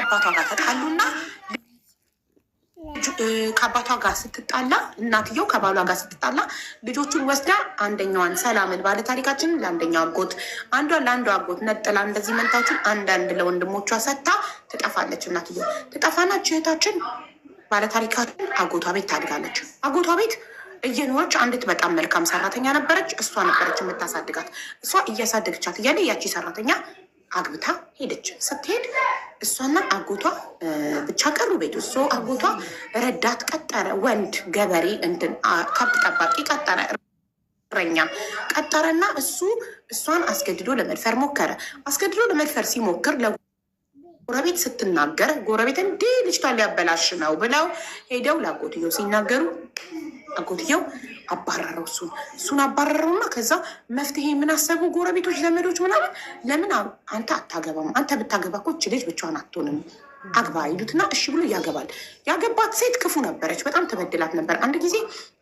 ከአባቷ ጋር ተጣሉና ከአባቷ ጋር ስትጣላ እናትየው ከባሏ ጋር ስትጣላ ልጆቹን ወስዳ አንደኛዋን ሰላምን ባለ ታሪካችን ለአንደኛው አጎት አንዷን ለአንዱ አጎት ነጥላ እንደዚህ መንታዎችን አንዳንድ ለወንድሞቿ ሰጥታ ትጠፋለች። እናትየው ትጠፋናች። እህታችን ባለ ታሪካችን አጎቷ ቤት ታድጋለች። አጎቷ ቤት እየኖረች አንዲት በጣም መልካም ሰራተኛ ነበረች። እሷ ነበረች የምታሳድጋት። እሷ እያሳደገቻት እያለ ያቺ ሰራተኛ አግብታ ሄደች። ስትሄድ እሷና አጎቷ ብቻ ቀሩ ቤት ውስጥ። አጎቷ ረዳት ቀጠረ፣ ወንድ ገበሬ እንትን ከብት ጠባቂ ቀጠረ፣ እረኛ ቀጠረና እሱ እሷን አስገድዶ ለመድፈር ሞከረ። አስገድዶ ለመድፈር ሲሞክር ለጎረቤት ስትናገር ጎረቤት እንዲህ ልጅቷን ሊያበላሽ ነው ብለው ሄደው ለአጎትየው ሲናገሩ አጎትየው አባረረው። እሱን አባረረውና ከዛ መፍትሄ የምናሰቡ ጎረቤቶች፣ ዘመዶች ምናምን ለምን አንተ አታገባም? አንተ ብታገባ እኮ እች ልጅ ብቻዋን አትሆንም፣ አግባ ይሉትና እሺ ብሎ ያገባል። ያገባት ሴት ክፉ ነበረች፣ በጣም ተበድላት ነበር። አንድ ጊዜ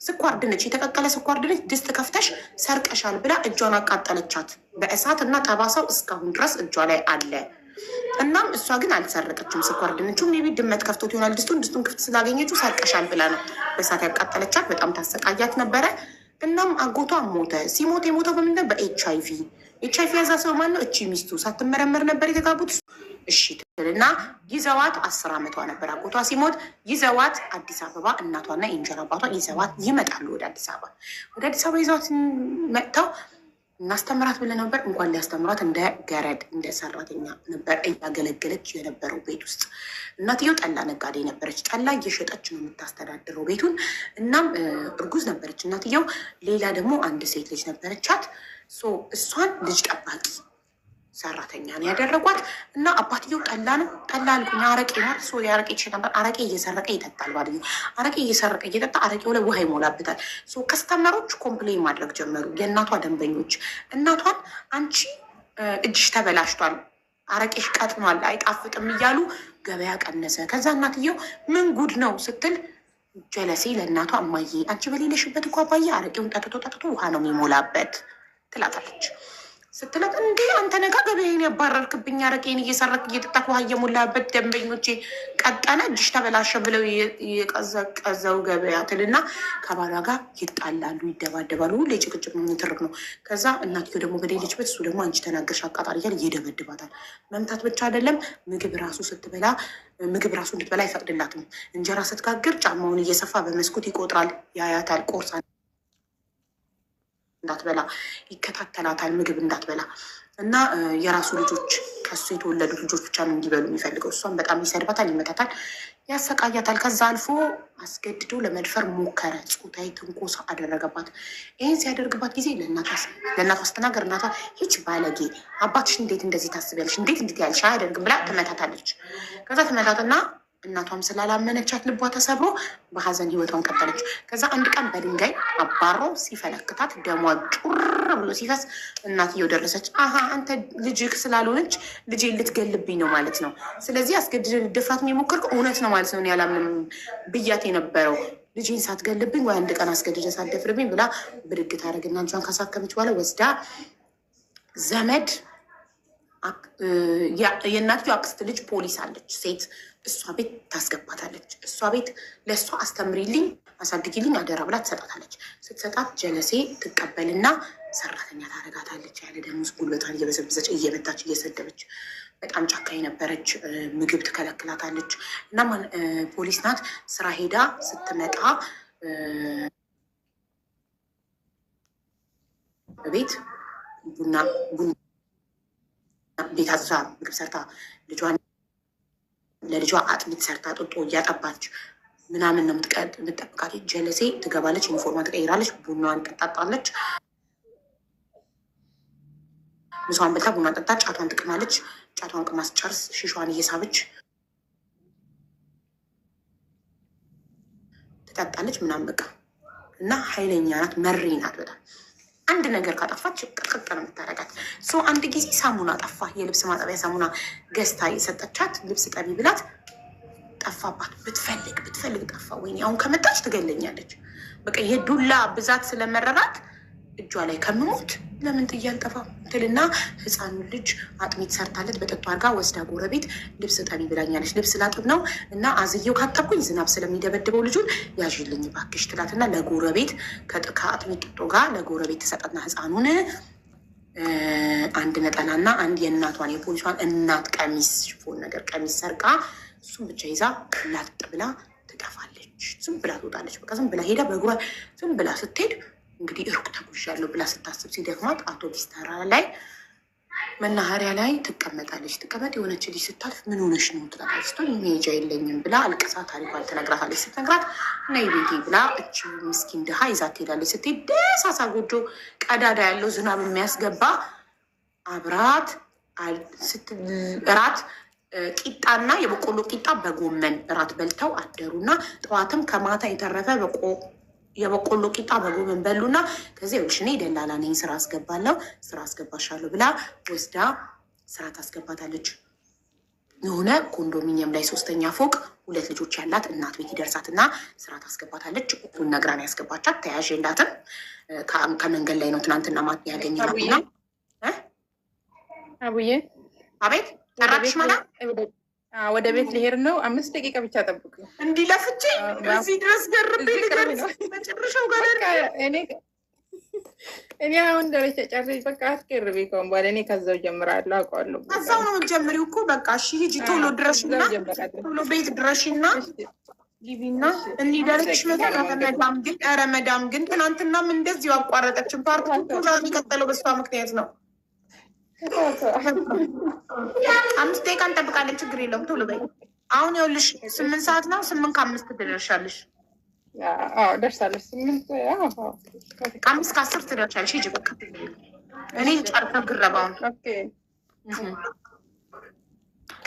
ስኳር ድንች፣ የተቀቀለ ስኳር ድንች ድስት ከፍተሽ ሰርቀሻል ብላ እጇን አቃጠለቻት በእሳት እና ጠባሳው እስካሁን ድረስ እጇ ላይ አለ። እናም እሷ ግን አልሰረቀችም ስኳር ድንቹ። ሜቢ ድመት ከፍቶት ይሆናል ድስቱን ክፍት ስላገኘችው ሰርቀሻል ብላ ነው በእሳት ያቃጠለቻት። በጣም ታሰቃያት ነበረ። እናም አጎቷ ሞተ። ሲሞት የሞተው በምንድነው? በኤችአይቪ። ኤችአይቪ ያዛ ሰው ማነው? እቺ ሚስቱ ሳትመረመር ነበር የተጋቡት። እሺ ትልና ይዘዋት 10 ዓመቷ ነበር አጎቷ ሲሞት። ይዘዋት አዲስ አበባ እናቷና የእንጀራ አባቷ ይዘዋት ይመጣሉ ወደ አዲስ አበባ። ወደ አዲስ አበባ ይዘዋት መጥተው እናስተምራት ብለን ነበር። እንኳን ሊያስተምራት እንደ ገረድ እንደ ሰራተኛ ነበር እያገለገለች የነበረው ቤት ውስጥ። እናትየው ጠላ ነጋዴ ነበረች። ጠላ እየሸጠች ነው የምታስተዳድረው ቤቱን። እናም እርጉዝ ነበረች እናትየው። ሌላ ደግሞ አንድ ሴት ልጅ ነበረቻት። እሷን ልጅ ጠባቂ ሰራተኛ ነው ያደረጓት። እና አባትየው ጠላ አልኩኝ አረቄ ነው የአረቄ ይችል ነበር። አረቄ እየሰረቀ ይጠጣል። ባልየ አረቄ እየሰረቀ እየጠጣ አረቄው ላይ ውሃ ይሞላበታል። ከስተመሮች ኮምፕሌን ማድረግ ጀመሩ። የእናቷ ደንበኞች እናቷን አንቺ እጅሽ ተበላሽቷል፣ አረቄሽ ቀጥኗል፣ አይጣፍጥም እያሉ ገበያ ቀነሰ። ከዛ እናትየው ምን ጉድ ነው ስትል ጀለሴ ለእናቷ እማዬ አንቺ በሌለሽበት እኮ አባዬ አረቄውን ጠጥቶ ውሃ ነው የሚሞላበት ትላታለች። ስትላት እንዴ አንተ ነጋ ገበያዬን ያባረርክብኝ፣ አረቄን እየሰረቅ እየጠጣክ ውሃ እየሞላበት ደንበኞቼ ቀጠነ እጅሽ ተበላሸ ብለው የቀዘቀዘው ገበያ ትልና ከባሏ ጋር ይጣላሉ፣ ይደባደባሉ። ሁሌ ጭቅጭቅ ነው፣ ትርቅ ነው። ከዛ እናትየው ደግሞ በሌለችበት እሱ ደግሞ አንቺ ተናገርሽ አቃጣሪ እያለ ይደበድባታል። መምታት ብቻ አይደለም ምግብ ራሱ እንድትበላ አይፈቅድላትም። እንጀራ ስትጋግር ጫማውን እየሰፋ በመስኮት ይቆጥራል፣ ያያታል። ቆርሳ እንዳትበላ ይከታተላታል፣ ምግብ እንዳትበላ እና የራሱ ልጆች ከሱ የተወለዱ ልጆች ብቻ ነው እንዲበሉ የሚፈልገው። እሷን በጣም ይሰድባታል፣ ይመታታል፣ ያሰቃያታል። ከዛ አልፎ አስገድዶ ለመድፈር ሞከረ። ጾታዊ ትንኮሳ አደረገባት። ይህን ሲያደርግባት ጊዜ ለእናቷ ስትናገር እናቷ ይች ባለጌ አባትሽ እንዴት እንደዚህ ታስቢያለሽ? እንዴት ያልሽ አያደርግም ብላ ትመታታለች። ከዛ ትመታትና እናቷም ስላላመነቻት ልቧ ተሰብሮ በሀዘን ህይወቷን ቀጠለች። ከዛ አንድ ቀን በድንጋይ አባሮ ሲፈለክታት ደሟ ጩር ብሎ ሲፈስ እናትየው ደረሰች። አንተ ልጅህ ስላልሆነች ልጄ ልትገልብኝ ነው ማለት ነው። ስለዚህ አስገድደ ልደፍራት የሞከርከው እውነት ነው ማለት ነው። ያላምንም ብያት የነበረው ልጄን ሳትገልብኝ ወይ አንድ ቀን አስገድደ ሳትደፍርብኝ ብላ ብድግ ታደርግና አንቿን ካሳከመች በኋላ ወስዳ ዘመድ የእናትየው አክስት ልጅ ፖሊስ አለች ሴት፣ እሷ ቤት ታስገባታለች። እሷ ቤት ለእሷ አስተምሪልኝ፣ አሳድጊልኝ አደራ ብላ ትሰጣታለች። ስትሰጣት ጀለሴ ትቀበልና ሰራተኛ ታደርጋታለች። ያለ ደሞዝ ጉልበቷን እየበዘበዘች እየመታች እየሰደበች፣ በጣም ጫካ የነበረች ምግብ ትከለክላታለች። እና ፖሊስ ናት። ስራ ሄዳ ስትመጣ በቤት ቡና ቤት አዝራ ምግብ ሰርታ ለልጇ አጥሚት ሰርታ ጦጦ እያጠባች ምናምን ነው የምትጠብቃት። ጀለሴ ትገባለች፣ ዩኒፎርማ ትቀይራለች፣ ቡናዋን ትጠጣለች። ምሳዋን በልታ ቡና ጠጣ፣ ጫቷን ትቅማለች። ጫቷን ቅማ ስትጨርስ ሽሿን እየሳበች ትጠጣለች ምናምን በቃ። እና ኃይለኛ ናት፣ መሪ ናት በጣም። አንድ ነገር ካጠፋች ቅጥቅጥ ነው የምታረጋት። አንድ ጊዜ ሳሙና ጠፋ፣ የልብስ ማጠቢያ ሳሙና ገዝታ የሰጠቻት ልብስ ጠቢ ብላት ጠፋባት። ብትፈልግ ጠፋ። ወይኔ አሁን ከመጣች ትገለኛለች። በቃ የዱላ ብዛት ስለመረራት እጇ ላይ ከምሞት ለምን ጥዬ አልጠፋም ትልና ህፃኑ ልጅ አጥሚት ሰርታለት በጠጡ አድርጋ ወስዳ ጎረቤት ልብስ ጠቢ ብላኛለች። ልብስ ላጥብ ነው እና አዝየው ካጠብኩኝ ዝናብ ስለሚደበድበው ልጁን ያዥልኝ ባክሽ ትላትና ለጎረቤት ከአጥሚት ጥጦ ጋር ለጎረቤት ትሰጠና ህፃኑን አንድ ነጠላና አንድ የእናቷን የፖሊሷን እናት ቀሚስ ሽፎን ነገር ቀሚስ ሰርቃ እሱም ብቻ ይዛ ላጥ ብላ ትጠፋለች። ዝም ብላ ትወጣለች። በቃ ዝም ብላ ሄዳ በእግሯ ዝም ብላ ስትሄድ እንግዲህ ሩቅ ተጉዣለሁ ብላ ስታስብ ሲደክማት አውቶቢስ ተራ ላይ መናኸሪያ ላይ ትቀመጣለች። ትቀመጥ የሆነች ልጅ ስታልፍ ምን ሆነሽ ነው ትላታለች። ስቶ ሜጃ የለኝም ብላ አልቅሳ ታሪኳን ትነግራታለች። ስትነግራት ነይ ቤቴ ብላ እች ምስኪን ድሃ ይዛት ትሄዳለች። ስትሄድ ደሳሳ ጎጆ ቀዳዳ ያለው ዝናብ የሚያስገባ አብራት እራት ቂጣና የበቆሎ ቂጣ በጎመን እራት በልተው አደሩና ጠዋትም ከማታ የተረፈ የበቆሎ ቂጣ በጎመን በሉና ከዚህ ውሽ እኔ ደላላ ነኝ ስራ አስገባለሁ ስራ አስገባሻለሁ ብላ ወስዳ ስራ ታስገባታለች። የሆነ ኮንዶሚኒየም ላይ 3ኛ ፎቅ 2 ልጆች ያላት እናት ቤት ይደርሳትና ስራ ታስገባታለች። ሁሉን ነግራን ያስገባቻት ተያዥ የላትም። ከመንገድ ላይ ነው ትናንትና ማት ያገኘና አቡዬ አቤት ጠራሽ መላ ወደ ቤት ሊሄድ ነው። 5 ደቂቃ ብቻ ጠብቁ። እንዲህ ለፍቼ እዚህ ድረስ ገርቤ ልደርስ መጨረሻው ጋር እኔ አሁን ደረጃ ጨርሼ በቃ አትቀርቢ ከሆን በኋላ እኔ ከዛው ጀምራለሁ። አውቀዋለሁ። ከዛው ነው የምትጀምሪው እኮ በቃ እሺ ሂጂ ቶሎ ድረሽና ቶሎ ቤት ድረሽና ግቢና እንዲደርሽ መዳም ግን ኧረ መዳም ግን ትናንትናም እንደዚሁ አቋረጠችን። ፓርቱ ዛሬ የሚቀጥለው በሷ ምክንያት ነው። 5 ደቂቃ እንጠብቃለን። ችግር የለውም ቶሎ በይ። አሁን ይኸውልሽ 8 ሰዓት ነው። 8:05 ትደርሻለሽ። ደርሳለሽ። 5 ከ10 ትደርሻለሽ። ሂጂ በቃ እኔ ጨርሰው ግረባውን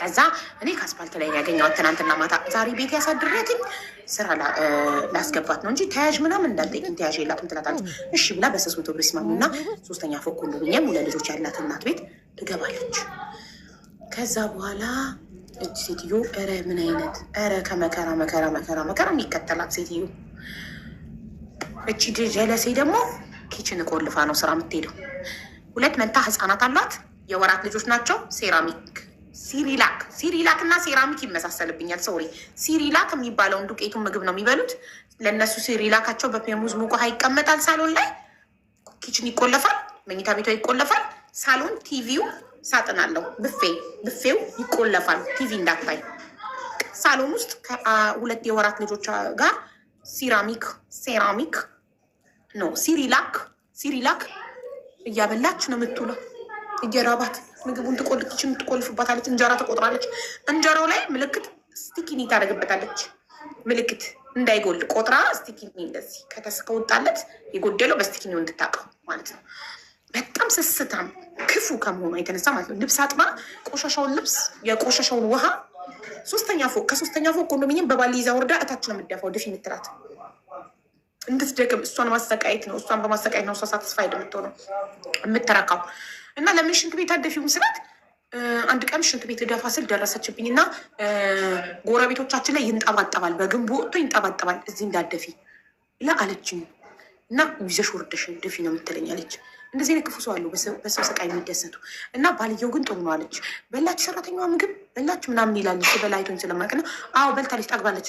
ከዛ እኔ ከአስፓልት ላይ ያገኘኋት ትናንትና ማታ። ዛሬ ቤት ያሳድሬትኝ ስራ ላስገባት ነው እንጂ ተያዥ ምናምን እንዳልጠይቅኝ ተያዥ የላትም ትላታለች። እሺ ብላ በ300 ብር ይስማሙና 3ኛ ፎቅ ኮንዶሚኒየም 2 ልጆች ያላት እናት ቤት ትገባለች። ከዛ በኋላ እጅ ሴትዮ ኧረ ምን አይነት ኧረ ከመከራ መከራ መከራ መከራ የሚከተላት ሴትዮ እቺ ጀለሴ ደግሞ ኪችን ቆልፋ ነው ስራ የምትሄደው። 2 መንታ ህፃናት አሏት። የወራት ልጆች ናቸው። ሲሪላክ እና ሴራሚክ ይመሳሰልብኛል። ሶሪ ሲሪላክ የሚባለውን ዱቄቱን ምግብ ነው የሚበሉት። ለእነሱ ሲሪላካቸው በፔሙዝ ሙቅ ውሃ ይቀመጣል። ሳሎን ላይ ኪችን ይቆለፋል። መኝታ ቤቷ ይቆለፋል። ሳሎን ቲቪው ሳጥን አለው። ብፌው ይቆለፋል። ቲቪ እንዳታይ ሳሎን ውስጥ ከ2 የወራት ልጆች ጋር ሲሪላክ እያበላች ነው የምትውለው። እየራባት ምግቡን ኪችን ትቆልፍባታለች። እንጀራ ትቆጥራለች። እንጀራው ላይ ምልክት ስቲኪኒ ታደርግበታለች። ምልክት እንዳይጎል ቆጥራ ስቲኪኒ እንደዚህ ከወጣለት የጎደለው በስቲኪኒው እንድታውቀው ማለት ነው። በጣም ስስታም ክፉ ከመሆኗ የተነሳ ማለት ነው። ልብስ አጥባ ቆሻሻውን ልብስ የቆሻሻውን ውሃ ከ3ኛ ፎቅ ኮንዶሚኒየም በባሊ ይዛ ወርዳ እታች ነው የምትደፋው። ድፊ የምትላት እንድትደግም እሷን ማሰቃየት ነው። እሷን በማሰቃየት ነው እሷ ሳትስፋይድ የምትሆነው የምትረካው። እና ለምን ሽንት ቤት አደፊውም ስላት አንድ ቀን ሽንት ቤት ልደፋ ስል ደረሰችብኝ እና ጎረቤቶቻችን ላይ ይንጠባጠባል፣ በግንቡ ወጥቶ ይንጠባጠባል እዚህ እንዳደፊ ብላ አለችኝ። እና ይዘሽ ወርደሽ ድፊ ነው የምትለኝ አለች። እንደዚህ አይነት ክፉ ሰው አሉ በሰው ስቃይ የሚደሰቱ። እና ባልየው ግን ጥሩ ነው አለች። በላች ሰራተኛዋ ምግብ በላች ምናምን ይላለች። በላይቶኝ ስለማቅና አዎ በልታለች ጠግባለች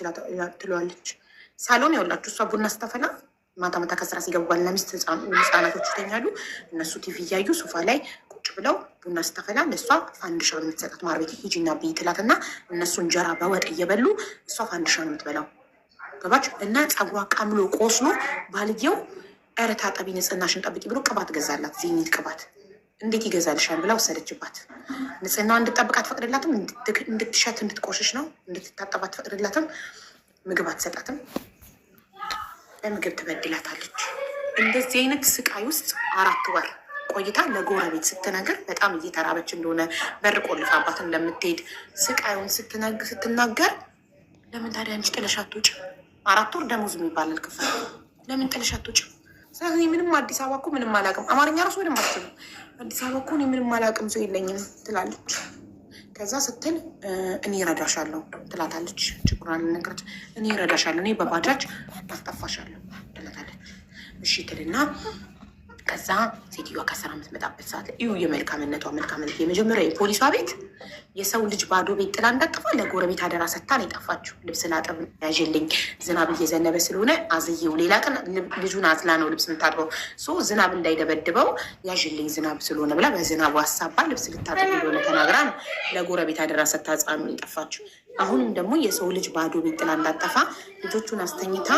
ትለዋለች። ሳሎን ያውላችሁ እሷ ቡና ስታፈላ ማታ ማታ ከስራ ሲገቡ ባልና ሚስት ህፃናቶች ይተኛሉ። እነሱ ቲቪ እያዩ ሶፋ ላይ ቁጭ ብለው ቡና ስታፈላ ለእሷ ፋንድሻ ነው የምትሰጣት። ማር ቤት ሂጂና ብይ ትላትና እነሱ እንጀራ በወጥ እየበሉ እሷ ፋንድሻ ነው የምትበላው። ገባች? እና ፀጉሯ ቀምሎ ቆስሎ ባልየው ኧረ ታጠቢ ንጽህናሽን ጠብቂ ብሎ ቅባት ገዛላት። ዜኒት ቅባት እንዴት ይገዛልሻል ብላ ወሰደችባት። ንጽህናዋ እንድጠብቅ አትፈቅድላትም። እንድትሸት እንድትቆሽሽ ነው። እንድትታጠብ አትፈቅድላትም። ምግብ አትሰጣትም። በምግብ ትበድላታለች። እንደዚህ አይነት ስቃይ ውስጥ 4 ወር ቆይታ ለጎረቤት ስትነግር በጣም እየተራበች እንደሆነ በር ቆልፋባት እንደምትሄድ ስቃዩን ስትናገር ለምን ታዲያ አንቺ ጥለሽ አትወጪም? 4 ወር ደሞዝ የሚባል አልከፈል ለምን ጥለሽ አትወጪም? ስለዚህ ምንም አዲስ አበባ እኮ ምንም አላውቅም። አማርኛ ራሱ ምንም አትችልም። አዲስ አበባ እኮ ምንም አላውቅም ሰው የለኝም ትላለች። ከዛ ስትል እኔ እረዳሻለሁ ትላታለች። ችግሯን ልነግራት እኔ እረዳሻለሁ፣ እኔ በባጃጅ አስጠፋሻለሁ ትላታለች። እሺ ትልና ከዛ ሴትዮዋ ከስራ የምትመጣበት ሰዓት ላይ እዩ የመልካምነቷ መልካምነት። የመጀመሪያ የፖሊሷ ቤት የሰው ልጅ ባዶ ቤት ጥላ እንዳጠፋ ለጎረቤት አደራ ሰታ ነው የጠፋችው። ልብስ ላጥብ ያዥልኝ ዝናብ እየዘነበ ስለሆነ አዝዬው፣ ሌላ ቀን ልጁን አዝላ ነው ልብስ የምታጥበው። ዝናብ እንዳይደበድበው ያዥልኝ ዝናብ ስለሆነ ብላ በዝናቡ ሀሳባ ልብስ ልታጥብ እንደሆነ ተናግራ ነው ለጎረቤት አደራ ሰታ ህፃኑ የጠፋችው። አሁንም ደግሞ የሰው ልጅ ባዶ ቤት ጥላ እንዳጠፋ ልጆቹን አስተኝታ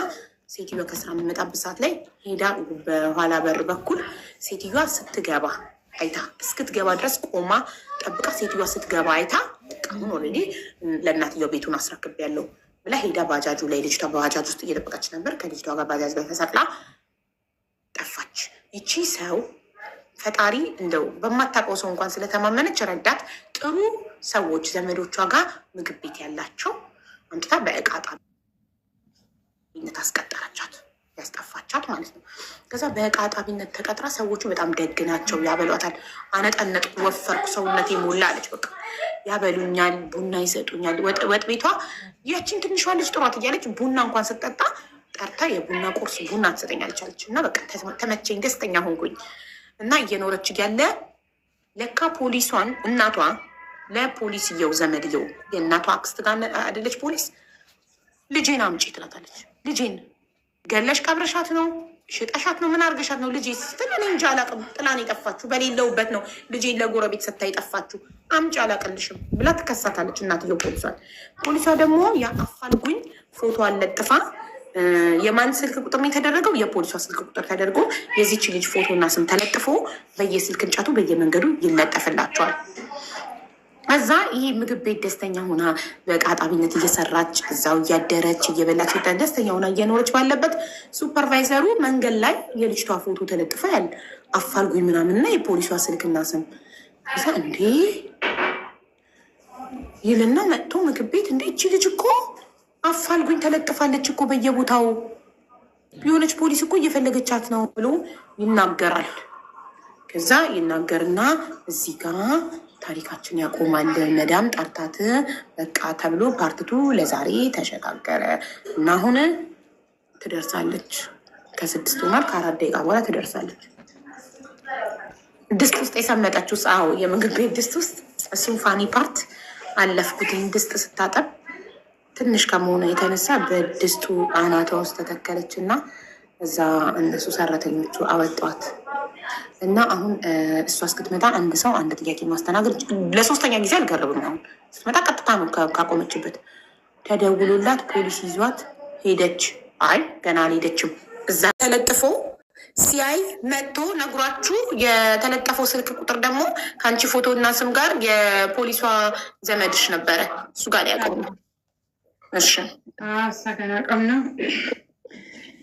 ሴትዮዋ ከስራ የምመጣበት ሰዓት ላይ ሄዳ በኋላ በር በኩል ሴትዮዋ ስትገባ አይታ እስክትገባ ድረስ ቆማ ጠብቃ ሴትዮዋ ስትገባ አይታ አሁን ኦልሬዲ ለእናትየው ቤቱን አስረክቤያለሁ ብላ ሄዳ ባጃጁ ላይ ልጅቷ በባጃጅ ውስጥ እየጠበቀች ነበር። ከልጅቷ ጋር ባጃጅ ላይ ተሰቅላ ጠፋች። ይቺ ሰው ፈጣሪ እንደው በማታውቀው ሰው እንኳን ስለተማመነች ረዳት። ጥሩ ሰዎች ዘመዶቿ ጋር ምግብ ቤት ያላቸው አምጥታ በእቃ ጣቢነት አስቀጠረቻት፣ ያስጠፋቻት ማለት ነው። ከዛ በእቃ ጣቢነት ተቀጥራ ሰዎቹ በጣም ደግ ናቸው፣ ያበሏታል። አነጠነጥኩ፣ ወፈርኩ፣ ሰውነቴ ሞላ አለች። በቃ ያበሉኛል፣ ቡና ይሰጡኛል። ወጥ ቤቷ ያችን ትንሿ ልጅ ጥሯት እያለች ቡና እንኳን ስጠጣ ጠርታ የቡና ቁርስ ቡና ትሰጠኛለች አለች። እና በቃ ተመቸኝ፣ ደስተኛ ሆንኩኝ። እና እየኖረች እያለ ለካ ፖሊሷን እናቷ ለፖሊስየው ዘመድየው የእናቷ አክስት ጋር አይደለች ፖሊስ፣ ልጄን አምጪ ትላታለች። ልጄን ገለሽ ቀብረሻት ነው ሽጠሻት ነው ምን አርገሻት ነው ልጄ ስትል እኔ እንጃ አላቅም፣ ጥላን የጠፋችሁ በሌለውበት ነው ልጄን ለጎረቤት ሰታ የጠፋችሁ፣ አምጪ አላቅልሽም ብላ ትከሳታለች እናትየው ፖሊሷን። ፖሊሷ ደግሞ የአፋልጉኝ ፎቶ አለጥፋ የማን ስልክ ቁጥር ነው የተደረገው? የፖሊሷ ስልክ ቁጥር ተደርጎ የዚች ልጅ ፎቶና ስም ተለጥፎ በየስልክ እንጨቱ በየመንገዱ ይለጠፍላቸዋል። ከዛ ይሄ ምግብ ቤት ደስተኛ ሆና በቃጣቢነት እየሰራች እዛው እያደረች እየበላች ደስተኛ ሆና እየኖረች ባለበት ሱፐርቫይዘሩ መንገድ ላይ የልጅቷ ፎቶ ተለጥፎ ያለ አፋልጉኝ ምናምንና የፖሊሷ ስልክና ስም እዛ እንዴ ይልና መጥቶ ምግብ ቤት እንዴ እቺ ልጅ እኮ አፋልጉኝ ተለጥፋለች እኮ በየቦታው የሆነች ፖሊስ እኮ እየፈለገቻት ነው ብሎ ይናገራል። ከዛ ይናገርና እዚህ ጋር ታሪካችን ያቆማል፣ መዳም ጠርታት በቃ ተብሎ ፓርትቱ ለዛሬ ተሸጋገረ እና አሁን ትደርሳለች። ከ6 ሆናል፣ ከ4 ደቂቃ በኋላ ትደርሳለች። ድስት ውስጥ የሰመጠችው አዎ የምግብ ቤት ድስት ውስጥ እሱም ፋኒ ፓርት አለፍኩትኝ። ድስት ስታጠብ ትንሽ ከመሆኑ የተነሳ በድስቱ አናቷ ውስጥ ተተከለች እና እዛ እነሱ ሰራተኞቹ አወጧት እና አሁን እሷ እስክትመጣ አንድ ሰው አንድ ጥያቄ ማስተናገድ ለ3ኛ ጊዜ አልገረብም። አሁን ስትመጣ ቀጥታ ነው ካቆመችበት ተደውሎላት ፖሊስ ይዟት ሄደች። አይ ገና አልሄደችም። እዛ ተለጥፎ ሲያይ መጥቶ ነግሯችሁ የተለጠፈው ስልክ ቁጥር ደግሞ ከአንቺ ፎቶ እና ስም ጋር የፖሊሷ ዘመድሽ ነበረ እሱ ጋር ያቆሙ። እሺ አሳገናቀም ነው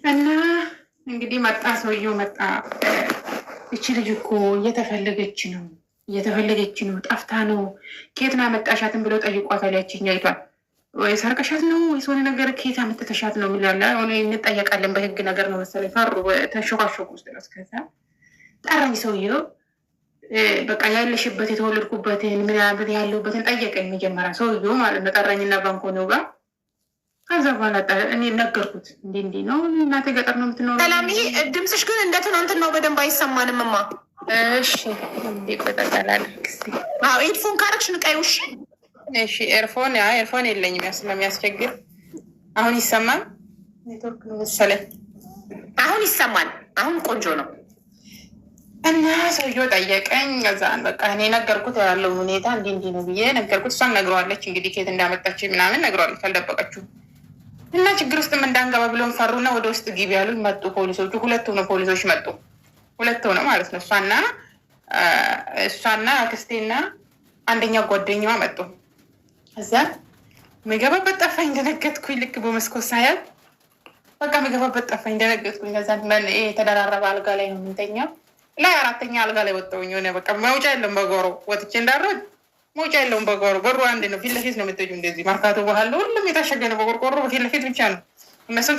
እና እንግዲህ መጣ፣ ሰውየው መጣ። እቺ ልጅ እኮ እየተፈለገች ነው፣ ጠፍታ ነው፣ ከየት ነው ያመጣሻትን ብለው ጠይቋታል። ያችኛይቷል ወይ ሰርቀሻት ነው ወይ ሆነ ነገር ከየት አመጣሻት ነው የሚላለ ሆነ እንጠየቃለን። በህግ ነገር ነው መሰለኝ። ፈሩ ተሾካሾኩ ውስጥ ነው። እስከዛ ጠራኝ ሰውየው። በቃ ያለሽበት የተወለድኩበትን ምናምን ያለሁበትን ጠየቀኝ መጀመሪያ ሰውየው ማለት ነው። ጠራኝና ባንኮ ነው ጋር ከዛ በኋላ እኔ ነገርኩት። እንዲህ ነው እናቴ ገጠር ነው የምትኖረው። ሰላም፣ ይሄ ድምፅሽ ግን እንደ ትናንትና ነው፣ በደንብ አይሰማንም እማ። እሺ ይቆጣጣላል። አዎ ኤርፎን ካረግሽ ንቀይው። እሺ እሺ። ኤርፎን የለኝም ስለሚያስቸግር። አሁን ይሰማል? ኔትወርክ ነው መሰለኝ። አሁን ይሰማል። አሁን ቆንጆ ነው። እና ሰውየው ጠየቀኝ። ከዛን በቃ እኔ ነገርኩት ያለው ሁኔታ እንዲህ ነው ብዬ ነገርኩት። እሷም ነግረዋለች እንግዲህ ከየት እንዳመጣች ምናምን ነግረዋለች፣ አልደበቀችው። እና ችግር ውስጥም እንዳንገባ ብሎን ፈሩና ወደ ውስጥ ግቢ ያሉ መጡ ፖሊሶቹ። 2 ሆነው ፖሊሶች መጡ። 2 ሆነው ማለት ነው። እሷና አክስቴና አንደኛ ጓደኛዋ መጡ። እዛ ምገባበት ጠፋኝ፣ ደነገጥኩኝ። ልክ በመስኮት ሳያል በቃ ምገባበት ጠፋኝ፣ ደነገጥኩኝ። ከዛ የተደራረበ አልጋ ላይ ነው የምንተኛው። ላይ 4ኛ አልጋ ላይ ወጣሁኝ። የሆነ በቃ መውጫ የለም በጓሮ ወጥቼ እንዳረድ መውጫ የለውም በጓሮ። በሩ አንድ ነው፣ ፊት ለፊት ነው የምትሄጂው። እንደዚህ ማርካቶ ባህል ሁሉም የታሸገ ነው በቆርቆሮ፣ በፊት ለፊት ብቻ ነው። እነሱም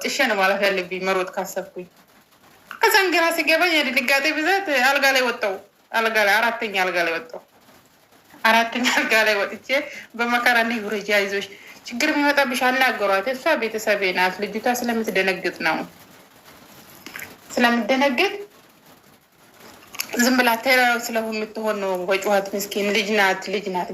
ጥሼ ነው ማለፍ ያለብኝ መሮጥ ካሰብኩኝ። ከዛን ግራ ሲገባኝ የድንጋጤ ብዛት አልጋ ላይ ወጣሁ። 4ኛ አልጋ ላይ ወጣሁ። 4ኛ አልጋ ላይ ወጥቼ በመከራ ና ውረጃ ይዞች ችግር የሚመጣብሽ አናገሯት። እሷ ቤተሰቤ ናት። ልጅቷ ስለምትደነግጥ ነው ስለምትደነግጥ ዝም ብላ ቴራር ስለሁሉ ትሆን ነው በጩኸት ምስኪን ልጅ ናት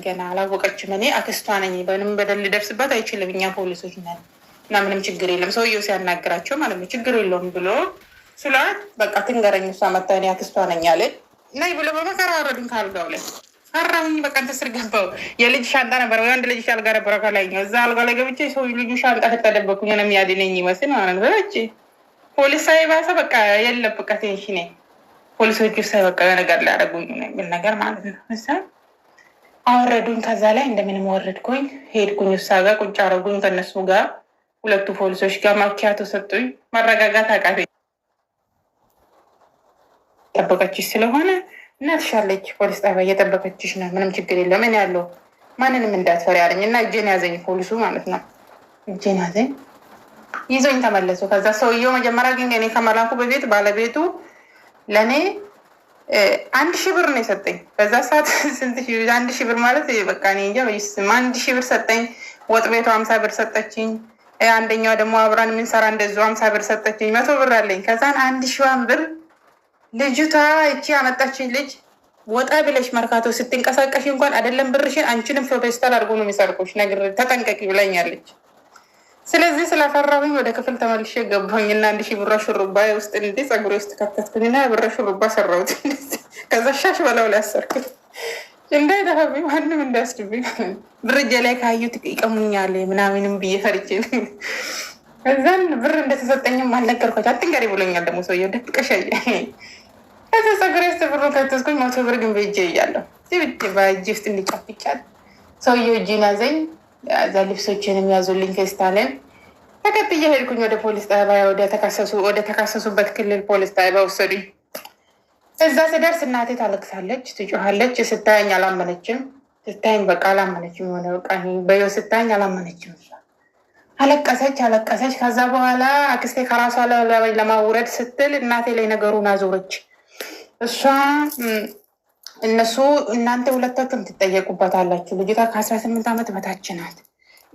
ገና አላወቀችም። እኔ አክስቷ ነኝ። በምንም በደል ሊደርስባት አይችልም። እኛ ፖሊሶች ነን እና ምንም ችግር የለም። ሰውየው ሲያናግራቸው ማለት ነው ችግር የለውም ብሎ ስላት በቃ ትንገረኝ እሷ መታ እኔ አክስቷ ነኝ አለ እና ብሎ በመከራ አወረዱኝ ከአልጋው ላይ ፈራሁኝ። በቃ እንትን ስር ገባሁ። የልጅ ሻንጣ ነበረ ወንድ ልጅ አልጋ ነበረ ከላይኛው እዛ አልጋ ላይ ገብቼ ሰው ልጁ ሻንጣ ተደበኩኝ ነው የሚያድነኝ ይመስል ማለት ነው። ፖሊስ ሳይባሰ በቃ የለም በቃ ቴንሽኔ ፖሊሶቹ ሳይበቃ ነገር ሊያደርጉኝ የሚል ነገር ማለት ነው። እሳ አወረዱኝ። ከዛ ላይ እንደምንም ወረድኩኝ፣ ሄድኩኝ እሳ ጋር ቁጭ አረጉኝ ከነሱ ጋር ሁለቱ ፖሊሶች ጋር ማኪያቶ ሰጡኝ። መረጋጋት አቃተኝ። ጠበቀችሽ ስለሆነ እናትሻለች ፖሊስ ጣቢያ እየጠበቀችሽ ነው፣ ምንም ችግር የለም እኔ ያለው ማንንም እንዳትፈሪ አለኝ እና እጄን ያዘኝ ፖሊሱ ማለት ነው። እጄን ያዘኝ ይዞኝ ተመለሱ። ከዛ ሰውየው መጀመሪያ ግን እኔ ከመላኩ በፊት ባለቤቱ ለእኔ 1000 ብር ነው የሰጠኝ። በዛ ሰዓት ስንት 1000 ብር ማለት በቃ እኔ እንጃ 1000 ብር ሰጠኝ። ወጥ ቤቱ 50 ብር ሰጠችኝ። አንደኛዋ ደግሞ አብራን የምንሰራ እንደዚሁ 50 ብር ሰጠችኝ። 100 ብር አለኝ። ከዛን 1000 ብር ልጅቷ እቺ ያመጣችኝ ልጅ ወጣ ብለሽ መርካቶ ስትንቀሳቀሽ እንኳን አይደለም ብርሽን አንቺንም ፌስታል አድርጎ ነው የሚሰርቁሽ፣ ነገር ተጠንቀቂ ብላኛለች። ስለዚህ ስለፈራሁኝ ወደ ክፍል ተመልሼ ገባሁኝ እና 1000 ብር ሹሩባ ውስጥ እንዲ ፀጉሬ ውስጥ ከተትኩኝና ብር ሹሩባ ሰራሁት። ከዛ ሻሽ በላው ላይ አሰርኩት እንዳይደሀብኝ ማንም እንዳያስድብኝ ብር እጄ ላይ ካዩት ይቀሙኛል ምናምንም ብዬ ፈርቼ እዛን ብር እንደተሰጠኝም አልነገርኳቸው። አትንገሪ ብሎኛል ደግሞ ሰውየው ደብቀሻየ። ከዛ ፀጉሬ ውስጥ ብሩ ከተትኩኝ 100 ብር ግን በእጄ እያለሁ በእጄ ውስጥ እንዲጫፍቻል ሰውየው እጄን ያዘኝ። እዛ ልብሶችንም ያዙልኝ ፌስታልን ተከትዬ ሄድኩኝ ወደ ፖሊስ ጣቢያ ወደ ተካሰሱበት ክልል ፖሊስ ጣቢያ ወሰዱኝ። እዛ ስደርስ እናቴ ታለቅሳለች፣ ትጮሃለች። ስታየኝ አላመነችም። ስታየኝ በቃ አላመነችም። የሆነ በቃ በዮ ስታየኝ አላመነችም። አለቀሰች። ከዛ በኋላ አክስቴ ከራሷ ለማውረድ ስትል እናቴ ላይ ነገሩን አዞረች። እሷ እነሱ እናንተ ሁለታችሁም ትጠየቁባታላችሁ። ልጅቷ ከ18 ዓመት በታች ናት።